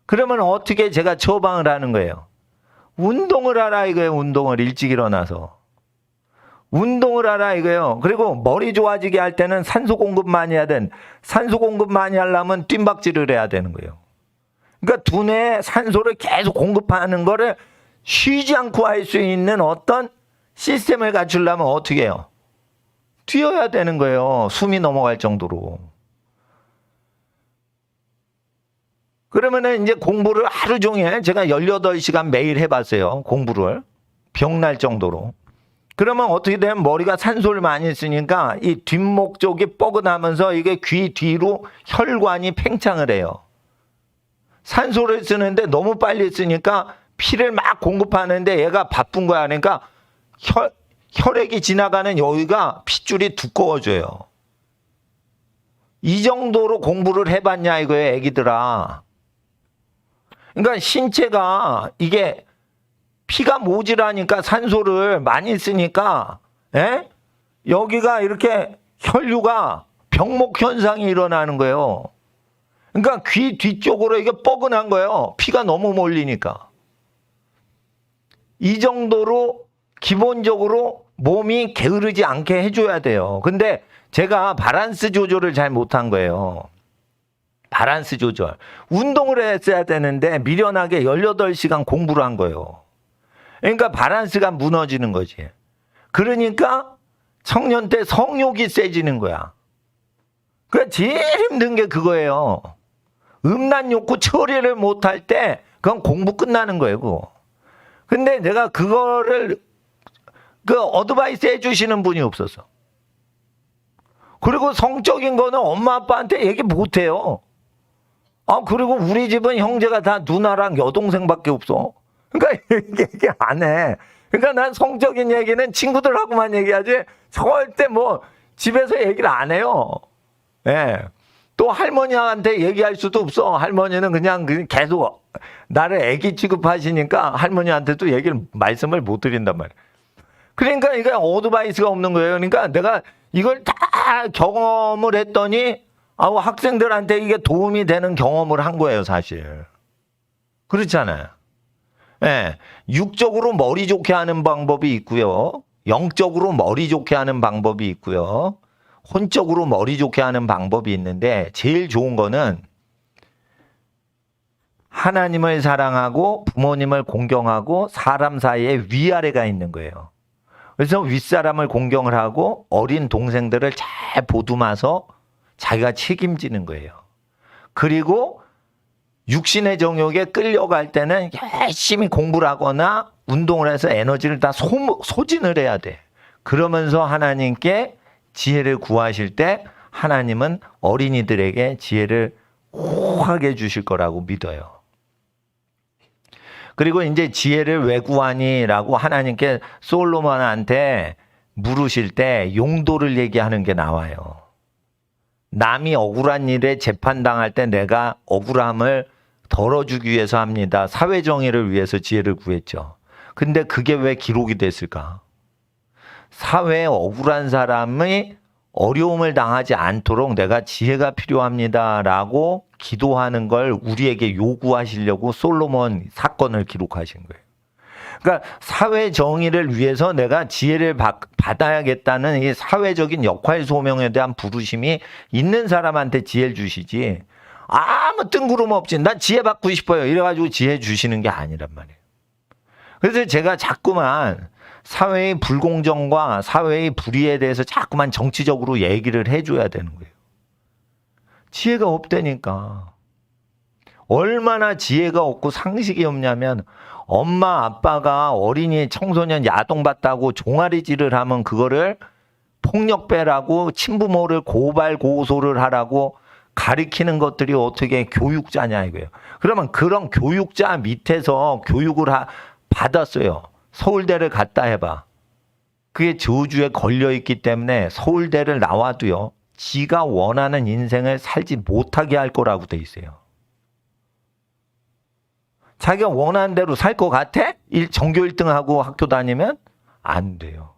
S1: 그러면 어떻게 제가 처방을 하는 거예요? 운동을 하라 이거예요. 운동을 일찍 일어나서. 운동을 하라 이거예요. 그리고 머리 좋아지게 할 때는 산소 공급 많이 해야 된, 산소 공급 많이 하려면 뜀박질을 해야 되는 거예요. 그러니까 두뇌에 산소를 계속 공급하는 거를 쉬지 않고 할 수 있는 어떤 시스템을 갖추려면 어떻게 해요? 뛰어야 되는 거예요. 숨이 넘어갈 정도로. 그러면은 이제 공부를 하루 종일 제가 18시간 매일 해봤어요. 공부를. 병날 정도로. 그러면 어떻게 되면 머리가 산소를 많이 쓰니까 이 뒷목 쪽이 뻐근하면서 이게 귀 뒤로 혈관이 팽창을 해요. 산소를 쓰는데 너무 빨리 쓰니까 피를 막 공급하는데 얘가 바쁜 거야. 그러니까 혈액이 지나가는 여기가 핏줄이 두꺼워져요. 이 정도로 공부를 해봤냐 이거예요, 애기들아. 그러니까 신체가 이게 피가 모질하니까 산소를 많이 쓰니까 여기가 이렇게 혈류가 병목 현상이 일어나는 거예요. 그러니까 귀 뒤쪽으로 이게 뻐근한 거예요. 피가 너무 몰리니까. 이 정도로 기본적으로 몸이 게으르지 않게 해줘야 돼요. 근데 제가 밸런스 조절을 잘 못한 거예요. 밸런스 조절. 운동을 했어야 되는데 미련하게 18시간 공부를 한 거예요. 그러니까 밸런스가 무너지는 거지. 그러니까 청년 때 성욕이 세지는 거야. 그러니까 제일 힘든 게 그거예요. 음란 욕구 처리를 못할 때 그건 공부 끝나는 거예요. 그거. 근데 내가 그거를 어드바이스 해주시는 분이 없었어. 그리고 성적인 거는 엄마 아빠한테 얘기 못해요. 그리고 우리 집은 형제가 다 누나랑 여동생밖에 없어. 그러니까 얘기 안 해. 그러니까 난 성적인 얘기는 친구들하고만 얘기하지 절대 뭐 집에서 얘기를 안 해요. 예. 또 할머니한테 얘기할 수도 없어. 할머니는 그냥 계속 나를 애기 취급하시니까 할머니한테도 말씀을 못 드린단 말이야. 그러니까 이게 어드바이스가 없는 거예요. 그러니까 내가 이걸 다 경험을 했더니 학생들한테 이게 도움이 되는 경험을 한 거예요, 사실. 그렇잖아요. 예. 육적으로 머리 좋게 하는 방법이 있고요. 영적으로 머리 좋게 하는 방법이 있고요. 혼적으로 머리 좋게 하는 방법이 있는데 제일 좋은 거는 하나님을 사랑하고 부모님을 공경하고 사람 사이에 위아래가 있는 거예요. 그래서 윗사람을 공경을 하고 어린 동생들을 잘 보듬어서 자기가 책임지는 거예요. 그리고 육신의 정욕에 끌려갈 때는 열심히 공부를 하거나 운동을 해서 에너지를 다 소진을 해야 돼. 그러면서 하나님께 지혜를 구하실 때 하나님은 어린이들에게 지혜를 호하게 주실 거라고 믿어요. 그리고 이제 지혜를 왜 구하니라고 하나님께 솔로몬한테 물으실 때 용도를 얘기하는 게 나와요. 남이 억울한 일에 재판당할 때 내가 억울함을 덜어주기 위해서 합니다. 사회정의를 위해서 지혜를 구했죠. 근데 그게 왜 기록이 됐을까? 사회에 억울한 사람이 어려움을 당하지 않도록 내가 지혜가 필요합니다라고 기도하는 걸 우리에게 요구하시려고 솔로몬 사건을 기록하신 거예요. 그러니까 사회 정의를 위해서 내가 지혜를 받아야겠다는 이 사회적인 역할 소명에 대한 부르심이 있는 사람한테 지혜를 주시지 아무 뜬구름 없이 난 지혜 받고 싶어요 이래가지고 지혜 주시는 게 아니란 말이에요. 그래서 제가 자꾸만 사회의 불공정과 사회의 불의에 대해서 자꾸만 정치적으로 얘기를 해줘야 되는 거예요. 지혜가 없다니까. 얼마나 지혜가 없고 상식이 없냐면 엄마 아빠가 어린이 청소년 야동봤다고 종아리질을 하면 그거를 폭력배라고 친부모를 고발 고소를 하라고 가리키는 것들이 어떻게 교육자냐 이거예요. 그러면 그런 교육자 밑에서 교육을 받았어요. 서울대를 갔다 해봐. 그게 저주에 걸려있기 때문에 서울대를 나와도요. 지가 원하는 인생을 살지 못하게 할 거라고 돼 있어요. 자기가 원하는 대로 살 것 같아? 전교 1등하고 학교 다니면? 안 돼요.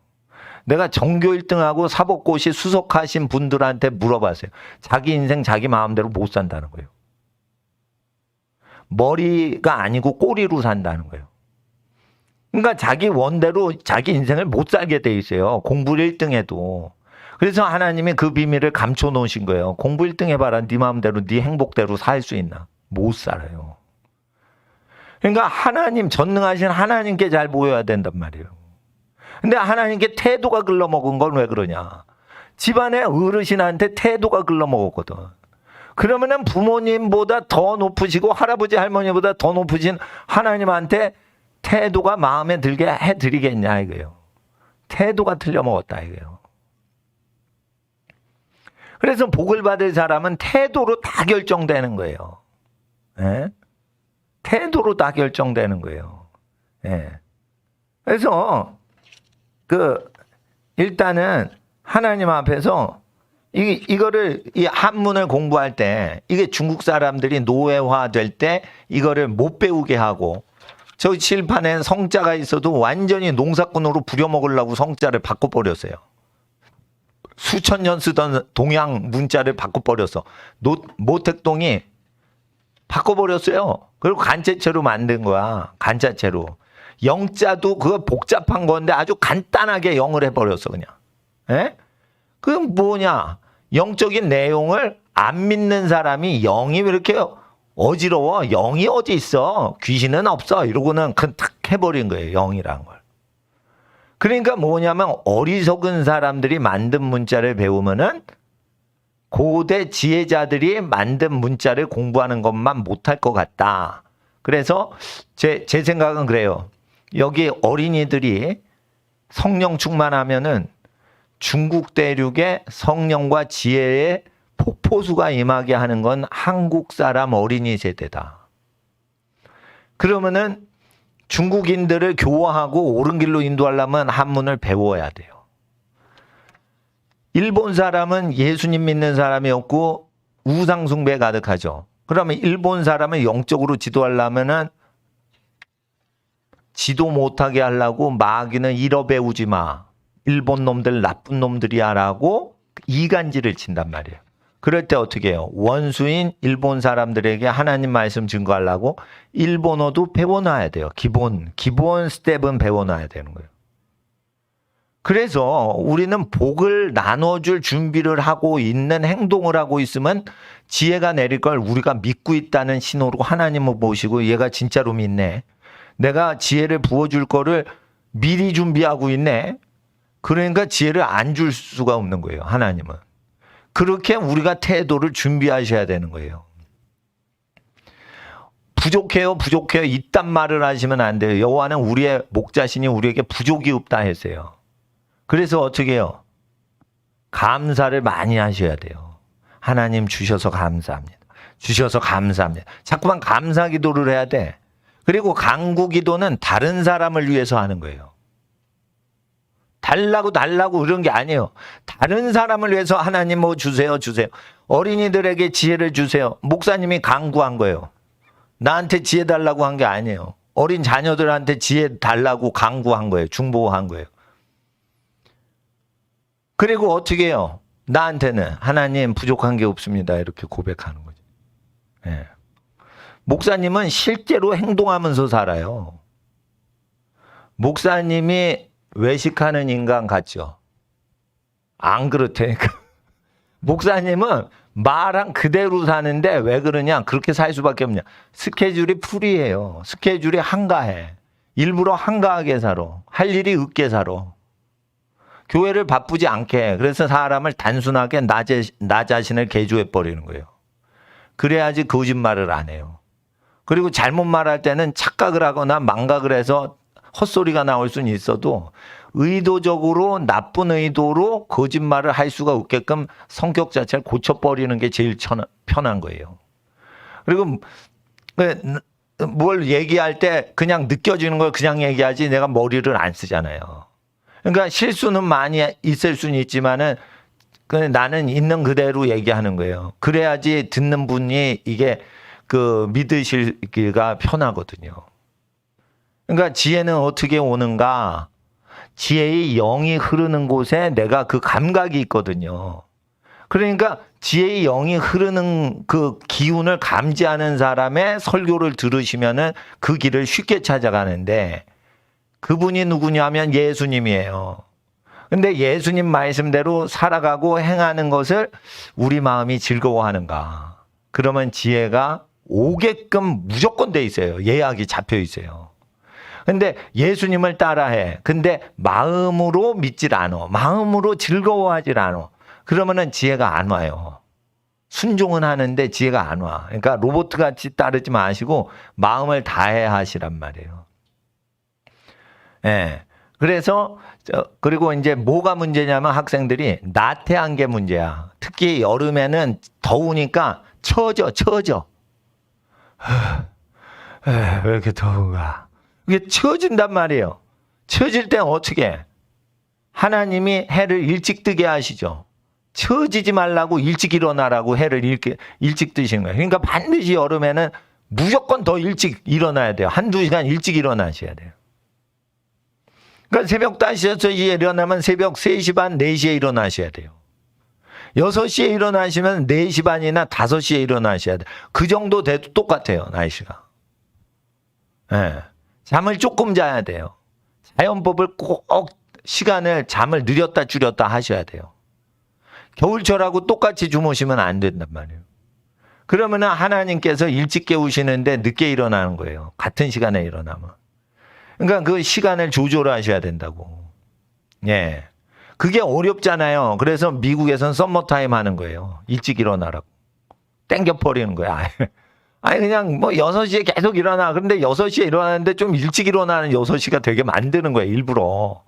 S1: 내가 전교 1등하고 사법고시 수석하신 분들한테 물어봤어요. 자기 인생 자기 마음대로 못 산다는 거예요. 머리가 아니고 꼬리로 산다는 거예요. 그러니까 자기 원대로 자기 인생을 못 살게 돼 있어요. 공부를 1등 해도. 그래서 하나님이 그 비밀을 감춰 놓으신 거예요. 공부 1등 해봐라. 네 마음대로 네 행복대로 살 수 있나? 못 살아요. 그러니까 하나님 전능하신 하나님께 잘 보여야 된단 말이에요. 근데 하나님께 태도가 글러먹은 건 왜 그러냐? 집안의 어르신한테 태도가 글러먹었거든. 그러면은 부모님보다 더 높으시고 할아버지 할머니보다 더 높으신 하나님한테 태도가 마음에 들게 해드리겠냐 이거예요. 태도가 틀려먹었다 이거예요. 그래서 복을 받을 사람은 태도로 다 결정되는 거예요. 예? 태도로 다 결정되는 거예요. 예. 그래서 일단은 하나님 앞에서 이거를 이 한문을 공부할 때 이게 중국 사람들이 노예화될 때 이거를 못 배우게 하고 저 칠판엔 성자가 있어도 완전히 농사꾼으로 부려먹으려고 성자를 바꿔버렸어요. 수천 년 쓰던 동양 문자를 바꿔버렸어. 모택동이 바꿔버렸어요. 그리고 간자체로 만든 거야. 간자체로. 영자도 그거 복잡한 건데 아주 간단하게 영을 해버렸어 그냥. 예? 그럼 뭐냐? 영적인 내용을 안 믿는 사람이 영이 왜 이렇게 어지러워? 영이 어디 있어? 귀신은 없어. 이러고는 그냥 탁 해버린 거예요. 영이라는 걸. 그러니까 뭐냐면 어리석은 사람들이 만든 문자를 배우면은 고대 지혜자들이 만든 문자를 공부하는 것만 못할 것 같다. 그래서 제 생각은 그래요. 여기 어린이들이 성령 충만하면은 중국 대륙에 성령과 지혜의 폭포수가 임하게 하는 건 한국 사람 어린이 세대다. 그러면은 중국인들을 교화하고 옳은 길로 인도하려면 한문을 배워야 돼요. 일본 사람은 예수님 믿는 사람이었고 우상숭배 가득하죠. 그러면 일본 사람을 영적으로 지도하려면은 지도 못하게 하려고 마귀는 잃어 배우지 마. 일본 놈들 나쁜 놈들이야 라고 이간질을 친단 말이에요. 그럴 때 어떻게 해요? 원수인 일본 사람들에게 하나님 말씀 증거하려고 일본어도 배워놔야 돼요. 기본 스텝은 배워놔야 되는 거예요. 그래서 우리는 복을 나눠줄 준비를 하고 있는 행동을 하고 있으면 지혜가 내릴 걸 우리가 믿고 있다는 신호로 하나님을 보시고 얘가 진짜로 믿네. 내가 지혜를 부어줄 거를 미리 준비하고 있네. 그러니까 지혜를 안 줄 수가 없는 거예요. 하나님은. 그렇게 우리가 태도를 준비하셔야 되는 거예요. 부족해요. 이딴 말을 하시면 안 돼요. 여호와는 우리의 목자시니 우리에게 부족이 없다 했어요. 그래서 어떻게 해요? 감사를 많이 하셔야 돼요. 하나님 주셔서 감사합니다. 주셔서 감사합니다. 자꾸만 감사 기도를 해야 돼. 그리고 간구 기도는 다른 사람을 위해서 하는 거예요. 달라고 그런 게 아니에요. 다른 사람을 위해서 하나님 뭐 주세요. 어린이들에게 지혜를 주세요. 목사님이 간구한 거예요. 나한테 지혜 달라고 한 게 아니에요. 어린 자녀들한테 지혜 달라고 간구한 거예요. 중보한 거예요. 그리고 어떻게 해요? 나한테는 하나님 부족한 게 없습니다. 이렇게 고백하는 거죠. 네. 목사님은 실제로 행동하면서 살아요. 목사님이 외식하는 인간 같죠? 안 그렇다니까. 목사님은 말한 그대로 사는데 왜 그러냐? 그렇게 살 수밖에 없냐? 스케줄이 풀이에요. 스케줄이 한가해. 일부러 한가하게 살아. 할 일이 없게 살아. 교회를 바쁘지 않게 해. 그래서 사람을 단순하게 나 자신을 개조해버리는 거예요. 그래야지 거짓말을 안 해요. 그리고 잘못 말할 때는 착각을 하거나 망각을 해서 헛소리가 나올 수는 있어도 의도적으로 나쁜 의도로 거짓말을 할 수가 없게끔 성격 자체를 고쳐버리는 게 제일 편한 거예요. 그리고 뭘 얘기할 때 그냥 느껴지는 걸 그냥 얘기하지 내가 머리를 안 쓰잖아요. 그러니까 실수는 많이 있을 수는 있지만은 나는 있는 그대로 얘기하는 거예요. 그래야지 듣는 분이 이게 믿으시기가 편하거든요. 그러니까 지혜는 어떻게 오는가? 지혜의 영이 흐르는 곳에 내가 그 감각이 있거든요. 그러니까 지혜의 영이 흐르는 그 기운을 감지하는 사람의 설교를 들으시면은 그 길을 쉽게 찾아가는데 그분이 누구냐면 예수님이에요. 근데 예수님 말씀대로 살아가고 행하는 것을 우리 마음이 즐거워하는가? 그러면 지혜가 오게끔 무조건 돼 있어요. 예약이 잡혀 있어요. 근데 예수님을 따라해. 근데 마음으로 믿질 않아. 마음으로 즐거워하질 않아. 그러면은 지혜가 안 와요. 순종은 하는데 지혜가 안 와. 그러니까 로봇같이 따르지 마시고 마음을 다해 하시란 말이에요. 예. 그래서 그리고 이제 뭐가 문제냐면 학생들이 나태한 게 문제야. 특히 여름에는 더우니까 처져. 왜 이렇게 더운가? 이게 처진단 말이에요. 처질 땐 어떻게 해? 하나님이 해를 일찍 뜨게 하시죠. 처지지 말라고 일찍 일어나라고 해를 일찍 뜨시는 거예요. 그러니까 반드시 여름에는 무조건 더 일찍 일어나야 돼요. 한두 시간 일찍 일어나셔야 돼요. 그러니까 새벽 5시에 일어나면 새벽 3시 반, 4시에 일어나셔야 돼요. 6시에 일어나시면 4시 반이나 5시에 일어나셔야 돼요. 그 정도 돼도 똑같아요, 날씨가. 네. 잠을 조금 자야 돼요. 자연법을 꼭 시간을 잠을 늘렸다 줄였다 하셔야 돼요. 겨울철하고 똑같이 주무시면 안 된단 말이에요. 그러면은 하나님께서 일찍 깨우시는데 늦게 일어나는 거예요. 같은 시간에 일어나면. 그러니까 그 시간을 조절하셔야 된다고. 예. 그게 어렵잖아요. 그래서 미국에서는 썸머타임 하는 거예요. 일찍 일어나라고. 땡겨버리는 거야. 아니 그냥 뭐 6시에 계속 일어나. 그런데 6시에 일어나는데 좀 일찍 일어나는 6시가 되게 만드는 거예요. 일부러.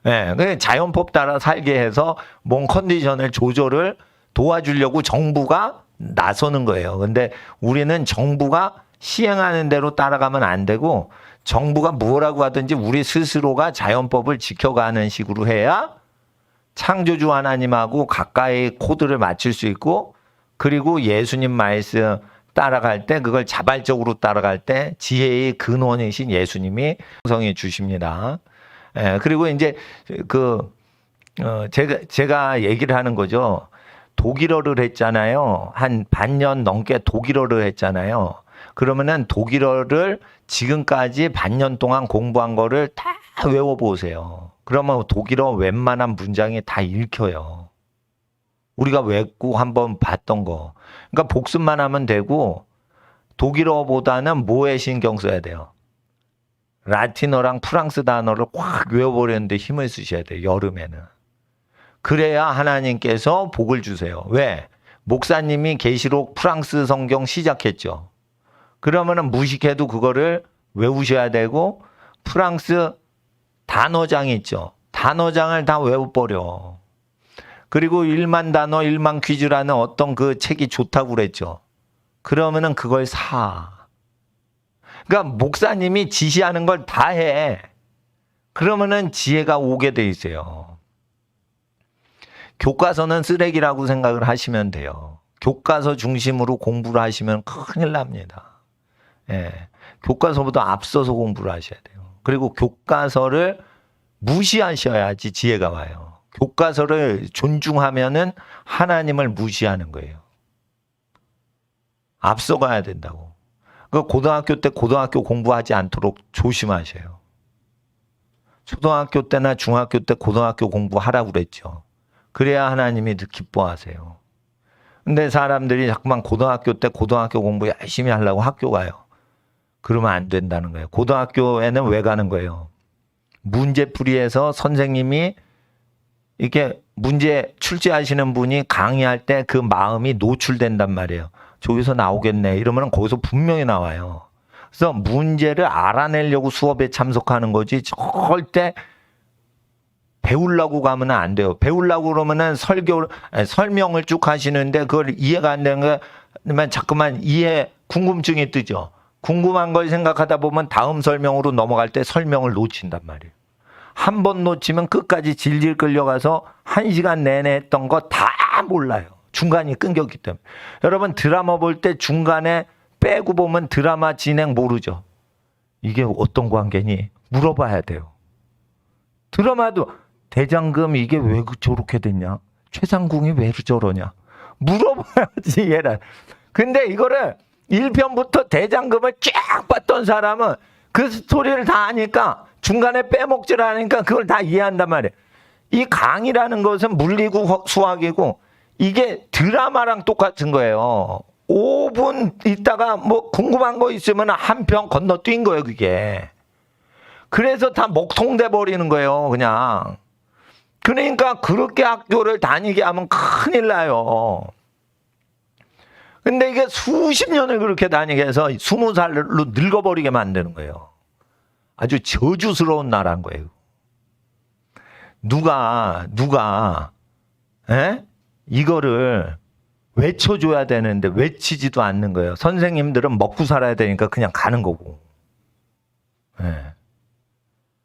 S1: 예. 자연법 따라 살게 해서 몸 컨디션을 조절을 도와주려고 정부가 나서는 거예요. 근데 우리는 정부가 시행하는 대로 따라가면 안 되고 정부가 뭐라고 하든지 우리 스스로가 자연법을 지켜가는 식으로 해야 창조주 하나님하고 가까이 코드를 맞출 수 있고 그리고 예수님 말씀 따라갈 때 그걸 자발적으로 따라갈 때 지혜의 근원이신 예수님이 형성해 주십니다. 예, 그리고 이제 제가 얘기를 하는 거죠. 독일어를 했잖아요. 한 반년 넘게 독일어를 했잖아요. 그러면은 독일어를 지금까지 반년 동안 공부한 거를 다 외워보세요. 그러면 독일어 웬만한 문장이 다 읽혀요. 우리가 외고 한번 봤던 거. 그러니까 복습만 하면 되고 독일어보다는 뭐에 신경 써야 돼요? 라틴어랑 프랑스 단어를 확 외워버리는데 힘을 쓰셔야 돼요. 여름에는. 그래야 하나님께서 복을 주세요. 왜? 목사님이 계시록 프랑스 성경 시작했죠. 그러면은 무식해도 그거를 외우셔야 되고 프랑스 단어장이 있죠. 단어장을 다 외워버려. 그리고 1만 단어 1만 퀴즈라는 어떤 그 책이 좋다고 그랬죠. 그러면은 그걸 사. 그러니까 목사님이 지시하는 걸 다 해. 그러면은 지혜가 오게 돼 있어요. 교과서는 쓰레기라고 생각을 하시면 돼요. 교과서 중심으로 공부를 하시면 큰일 납니다. 예. 교과서보다 앞서서 공부를 하셔야 돼요. 그리고 교과서를 무시하셔야지 지혜가 와요. 교과서를 존중하면은 하나님을 무시하는 거예요. 앞서가야 된다고. 그 고등학교 때 고등학교 공부하지 않도록 조심하셔요. 초등학교 때나 중학교 때 고등학교 공부하라고 그랬죠. 그래야 하나님이 기뻐하세요. 근데 사람들이 자꾸만 고등학교 때 고등학교 공부 열심히 하려고 학교 가요. 그러면 안 된다는 거예요. 고등학교에는 왜 가는 거예요? 문제풀이에서 선생님이 이렇게 문제 출제하시는 분이 강의할 때 그 마음이 노출된단 말이에요. 저기서 나오겠네. 이러면 거기서 분명히 나와요. 그래서 문제를 알아내려고 수업에 참석하는 거지 절대 배우려고 가면 안 돼요. 배우려고 그러면은 설명을 쭉 하시는데 그걸 이해가 안 되는 거면 자꾸만 궁금증이 뜨죠. 궁금한 걸 생각하다 보면 다음 설명으로 넘어갈 때 설명을 놓친단 말이에요. 한 번 놓치면 끝까지 질질 끌려가서 1시간 내내 했던 거 다 몰라요. 중간이 끊겼기 때문에. 여러분 드라마 볼 때 중간에 빼고 보면 드라마 진행 모르죠. 이게 어떤 관계니? 물어봐야 돼요. 드라마도 대장금 이게 왜 저렇게 됐냐? 최상궁이 왜 저러냐? 물어봐야지 얘를. 근데 이거를 1편부터 대장금을 쫙 봤던 사람은 그 스토리를 다 아니까 중간에 빼먹질 않으니까 그걸 다 이해한단 말이에요. 이 강의라는 것은 물리고 수학이고 이게 드라마랑 똑같은 거예요. 5분 있다가 뭐 궁금한 거 있으면 한 편 건너뛴 거예요, 그게. 그래서 다 먹통돼 버리는 거예요, 그냥. 그러니까 그렇게 학교를 다니게 하면 큰일 나요. 근데 이게 수십 년을 그렇게 다니게 해서 20살로 늙어버리게 만드는 거예요. 아주 저주스러운 나라인 거예요. 누가 이거를 외쳐줘야 되는데 외치지도 않는 거예요. 선생님들은 먹고 살아야 되니까 그냥 가는 거고.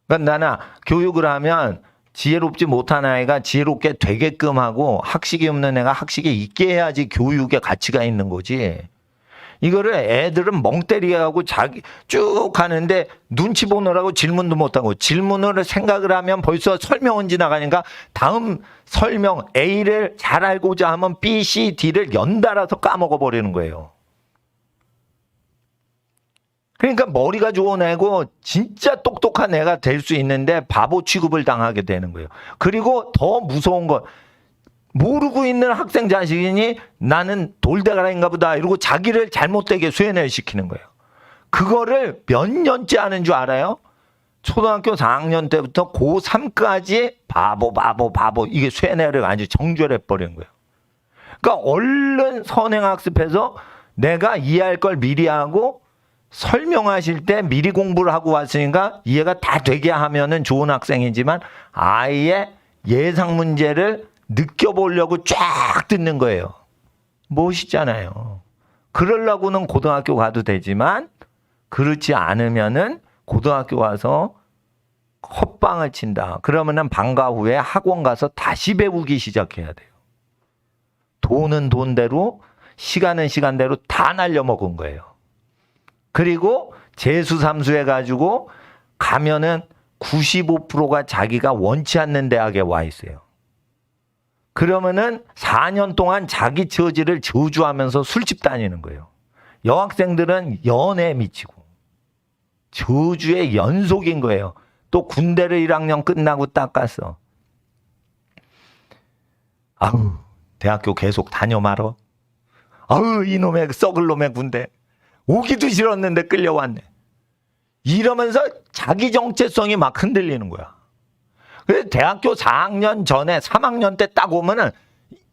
S1: 그러니까 나는 교육을 하면 지혜롭지 못한 아이가 지혜롭게 되게끔 하고 학식이 없는 애가 학식이 있게 해야지 교육의 가치가 있는 거지. 이거를 애들은 멍 때리게 하고 자기 쭉 가는데 눈치 보느라고 질문도 못하고 질문을 생각을 하면 벌써 설명은 지나가니까 다음 설명 A를 잘 알고자 하면 B, C, D를 연달아서 까먹어 버리는 거예요. 그러니까 그러니까 머리가 좋은 애고 진짜 똑똑한 애가 될 수 있는데 바보 취급을 당하게 되는 거예요. 그리고 더 무서운 건 모르고 있는 학생 자식이니 나는 돌대가리인가 보다 이러고 자기를 잘못되게 쇠뇌를 시키는 거예요. 그거를 몇 년째 하는 줄 알아요? 초등학교 4학년 때부터 고3까지 바보 이게 쇠뇌를 아주 정절해버린 거예요. 그러니까 얼른 선행학습해서 내가 이해할 걸 미리 하고 설명하실 때 미리 공부를 하고 왔으니까 이해가 다 되게 하면은 좋은 학생이지만 아예 예상 문제를 느껴보려고 쫙 듣는 거예요. 멋있잖아요. 그러려고는 고등학교 가도 되지만 그렇지 않으면은 고등학교 가서 헛방을 친다. 그러면은 방과 후에 학원 가서 다시 배우기 시작해야 돼요. 돈은 돈대로 시간은 시간대로 다 날려먹은 거예요. 그리고 재수 삼수 해가지고 가면은 95%가 자기가 원치 않는 대학에 와 있어요. 그러면은 4년 동안 자기 처지를 저주하면서 술집 다니는 거예요. 여학생들은 연애에 미치고 저주의 연속인 거예요. 또 군대를 1학년 끝나고 딱 갔어. 아우 대학교 계속 다녀 말어. 아우 이놈의 썩을 놈의 군대. 오기도 싫었는데 끌려왔네. 이러면서 자기 정체성이 막 흔들리는 거야. 그래서 대학교 4학년 전에 3학년 때 딱 오면은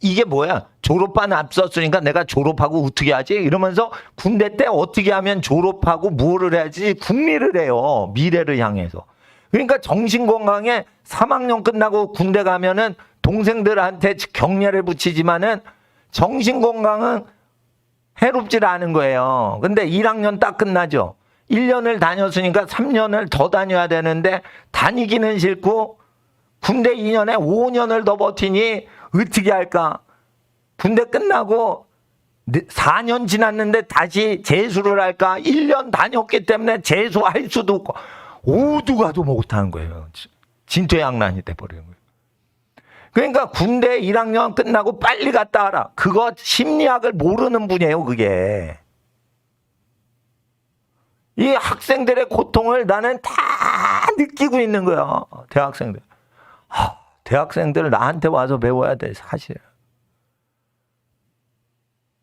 S1: 이게 뭐야? 졸업반 앞섰으니까 내가 졸업하고 어떻게 하지? 이러면서 군대 때 어떻게 하면 졸업하고 뭐를 해야지 궁리를 해요. 미래를 향해서. 그러니까 정신건강에 3학년 끝나고 군대 가면은 동생들한테 격려를 붙이지만은 정신건강은 해롭질 않은 거예요. 근데 1학년 딱 끝나죠. 1년을 다녔으니까 3년을 더 다녀야 되는데 다니기는 싫고 군대 2년에 5년을 더 버티니 어떻게 할까? 군대 끝나고 4년 지났는데 다시 재수를 할까? 1년 다녔기 때문에 재수할 수도 없고 오두 가도 못하는 거예요. 진퇴양난이 돼버리는 거예요. 그러니까 군대 1학년 끝나고 빨리 갔다 와라. 그거 심리학을 모르는 분이에요, 그게. 이 학생들의 고통을 나는 다 느끼고 있는 거야, 대학생들. 대학생들 나한테 와서 배워야 돼, 사실.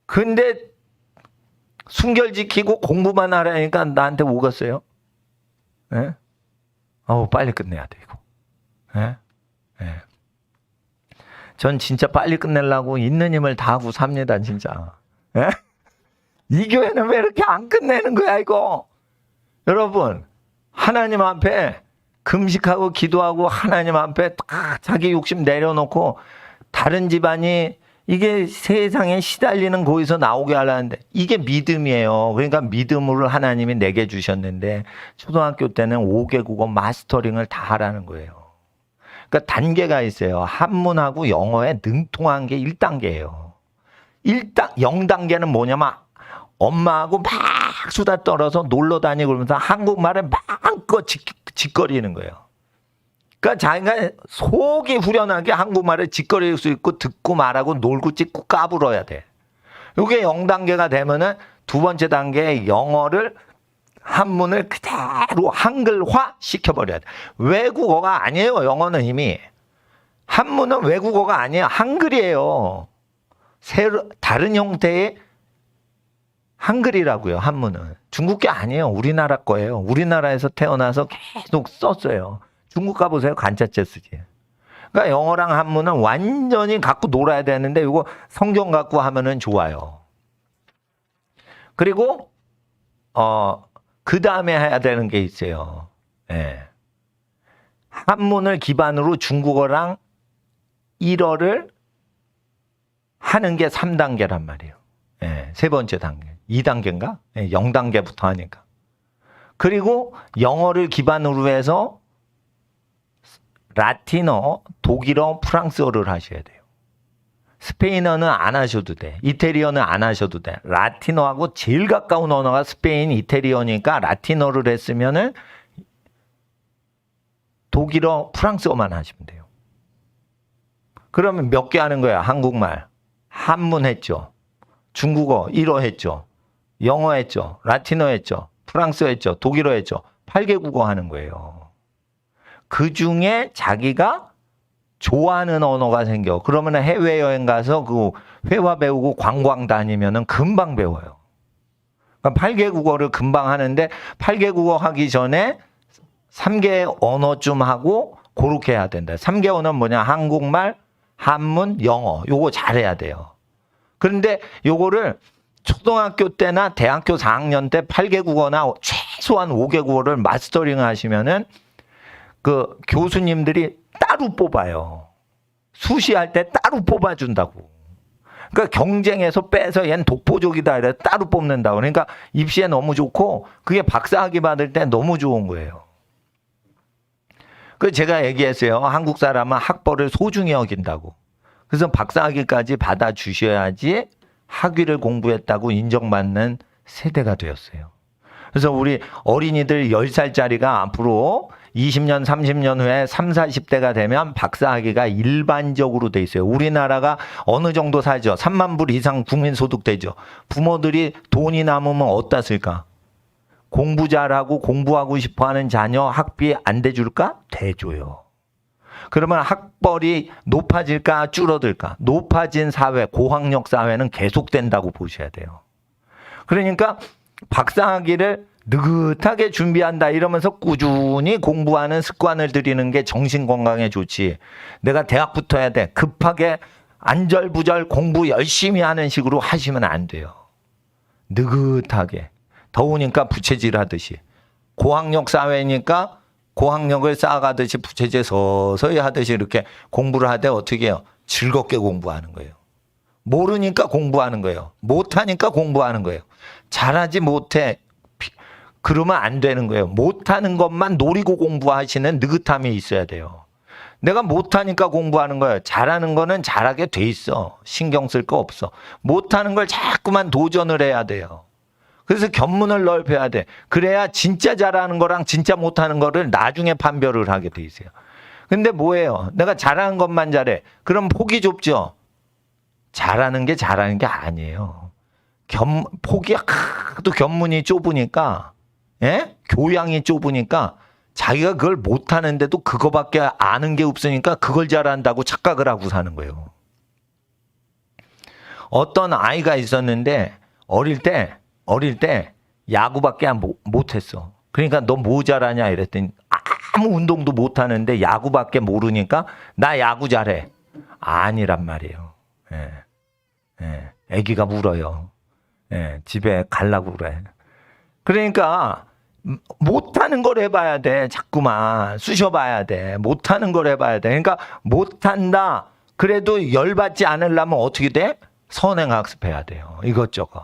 S1: 근데 순결 지키고 공부만 하라니까 나한테 오겠어요? 예? 빨리 끝내야 돼, 이거. 예? 예. 전 진짜 빨리 끝내려고 있는 힘을 다하고 삽니다, 진짜. 예? 이 교회는 왜 이렇게 안 끝내는 거야, 이거? 여러분, 하나님 앞에 금식하고 기도하고 하나님 앞에 다 자기 욕심 내려놓고 다른 집안이 이게 세상에 시달리는 거기서 나오게 하려는데 이게 믿음이에요. 그러니까 믿음으로 하나님이 내게 주셨는데 초등학교 때는 5개 국어 마스터링을 다 하라는 거예요. 그러니까 단계가 있어요. 한문하고 영어에 능통한 게 1단계예요. 0단계는 뭐냐면 엄마하고 막 수다 떨어서 놀러 다니고 그러면서 한국말을 마음껏 짓거리는 거예요. 그러니까 자기가 속이 후련하게 한국말을 짓거릴 수 있고 듣고 말하고 놀고 찍고 까불어야 돼. 이게 0단계가 되면은 두 번째 단계에 영어를 한문을 그대로 한글화 시켜버려야 돼. 외국어가 아니에요. 영어는 이미. 한문은 외국어가 아니에요. 한글이에요. 다른 형태의 한글이라고요. 한문은. 중국 게 아니에요. 우리나라 거예요. 우리나라에서 태어나서 계속 썼어요. 중국 가보세요. 간자체 쓰지. 그러니까 영어랑 한문은 완전히 갖고 놀아야 되는데 이거 성경 갖고 하면은 좋아요. 그리고 그 다음에 해야 되는 게 있어요. 예. 한문을 기반으로 중국어랑 일어를 하는 게 3단계란 말이에요. 예. 세 번째 단계. 2단계인가? 예. 0단계부터 하니까. 그리고 영어를 기반으로 해서 라틴어, 독일어, 프랑스어를 하셔야 돼요. 스페인어는 안 하셔도 돼. 이태리어는 안 하셔도 돼. 라틴어하고 제일 가까운 언어가 스페인, 이태리어니까 라틴어를 했으면은 독일어, 프랑스어만 하시면 돼요. 그러면 몇 개 하는 거야? 한국말. 한문 했죠. 중국어, 일어 했죠. 영어 했죠. 라틴어 했죠. 프랑스어 했죠. 독일어 했죠. 8개국어 하는 거예요. 그 중에 자기가 좋아하는 언어가 생겨. 그러면 해외여행 가서 그 회화 배우고 관광 다니면은 금방 배워요. 그러니까 8개국어를 금방 하는데 8개국어 하기 전에 3개 언어쯤 하고 그렇게 해야 된다. 3개 언어는 뭐냐? 한국말, 한문, 영어. 요거 잘해야 돼요. 그런데 요거를 초등학교 때나 대학교 4학년 때 8개국어나 최소한 5개국어를 마스터링 하시면은 그 교수님들이 따로 뽑아요. 수시할 때 따로 뽑아준다고. 그러니까 경쟁에서 빼서 얜 독보적이다 이래 따로 뽑는다고. 그러니까 입시에 너무 좋고 그게 박사학위 받을 때 너무 좋은 거예요. 그 제가 얘기했어요. 한국 사람은 학벌을 소중히 여긴다고. 그래서 박사학위까지 받아주셔야지 학위를 공부했다고 인정받는 세대가 되었어요. 그래서 우리 어린이들 10살짜리가 앞으로 20년, 30년 후에 30, 40대가 되면 박사학위가 일반적으로 돼 있어요. 우리나라가 어느 정도 살죠? 3만 불 이상 국민소득 되죠. 부모들이 돈이 남으면 어디다 쓸까? 공부 잘하고 공부하고 싶어하는 자녀 학비 안 대줄까? 대줘요. 그러면 학벌이 높아질까 줄어들까? 높아진 사회, 고학력 사회는 계속된다고 보셔야 돼요. 그러니까 박사학위를 느긋하게 준비한다 이러면서 꾸준히 공부하는 습관을 들이는 게 정신건강에 좋지. 내가 대학 붙어야 돼. 급하게 안절부절 공부 열심히 하는 식으로 하시면 안 돼요. 느긋하게. 더우니까 부채질 하듯이. 고학력 사회니까 고학력을 쌓아가듯이 부채질 서서히 하듯이 이렇게 공부를 하되 어떻게 해요? 즐겁게 공부하는 거예요. 모르니까 공부하는 거예요. 못하니까 공부하는 거예요. 잘하지 못해. 그러면 안 되는 거예요. 못하는 것만 노리고 공부하시는 느긋함이 있어야 돼요. 내가 못하니까 공부하는 거예요. 잘하는 거는 잘하게 돼 있어. 신경 쓸 거 없어. 못하는 걸 자꾸만 도전을 해야 돼요. 그래서 견문을 넓혀야 돼. 그래야 진짜 잘하는 거랑 진짜 못하는 거를 나중에 판별을 하게 돼 있어요. 근데 뭐예요? 내가 잘하는 것만 잘해. 그럼 폭이 좁죠? 잘하는 게 아니에요. 폭이 하도 견문이 좁으니까, 예? 교양이 좁으니까 자기가 그걸 못하는데도 그거밖에 아는 게 없으니까 그걸 잘한다고 착각을 하고 사는 거예요. 어떤 아이가 있었는데 어릴 때 야구밖에 못했어. 그러니까 너 뭐 잘하냐 이랬더니 아무 운동도 못하는데 야구밖에 모르니까 나 야구 잘해. 아니란 말이에요. 예. 예. 애기가 울어요. 예. 집에 가려고 그래. 그러니까 못하는 걸 해봐야 돼. 자꾸만 쑤셔봐야 돼. 못하는 걸 해봐야 돼. 그러니까 못한다. 그래도 열받지 않으려면 어떻게 돼? 선행학습해야 돼요. 이것저것.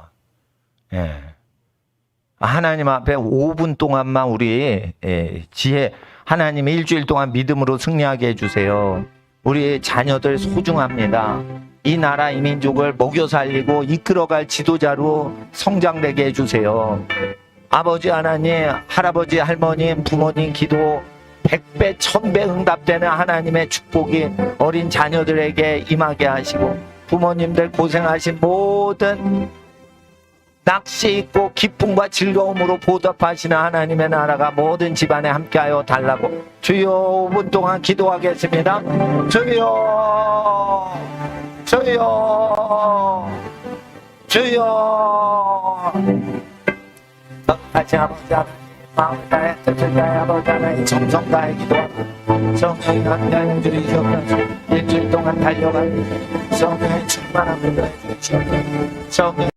S1: 예. 하나님 앞에 5분 동안만 우리 지혜 하나님의 일주일 동안 믿음으로 승리하게 해주세요. 우리 자녀들 소중합니다. 이 나라 이 민족을 먹여 살리고 이끌어갈 지도자로 성장되게 해주세요. 아버지 하나님, 할아버지 할머님, 부모님 기도 100배 1000배 응답되는 하나님의 축복이 어린 자녀들에게 임하게 하시고 부모님들 고생하신 모든 낚시 있고 기쁨과 즐거움으로 보답하시는 하나님의 나라가 모든 집안에 함께하여 달라고 주여 5분 동안 기도하겠습니다. 주여 같이 아버지 하나님 마음 다해 뜻을 다해 아버지 하나님 정성 다해 기도하고 성령이 함께하여 주시옵소서. 일주일 동안 달려가는 성령의 충만함을 더해 주시옵소서.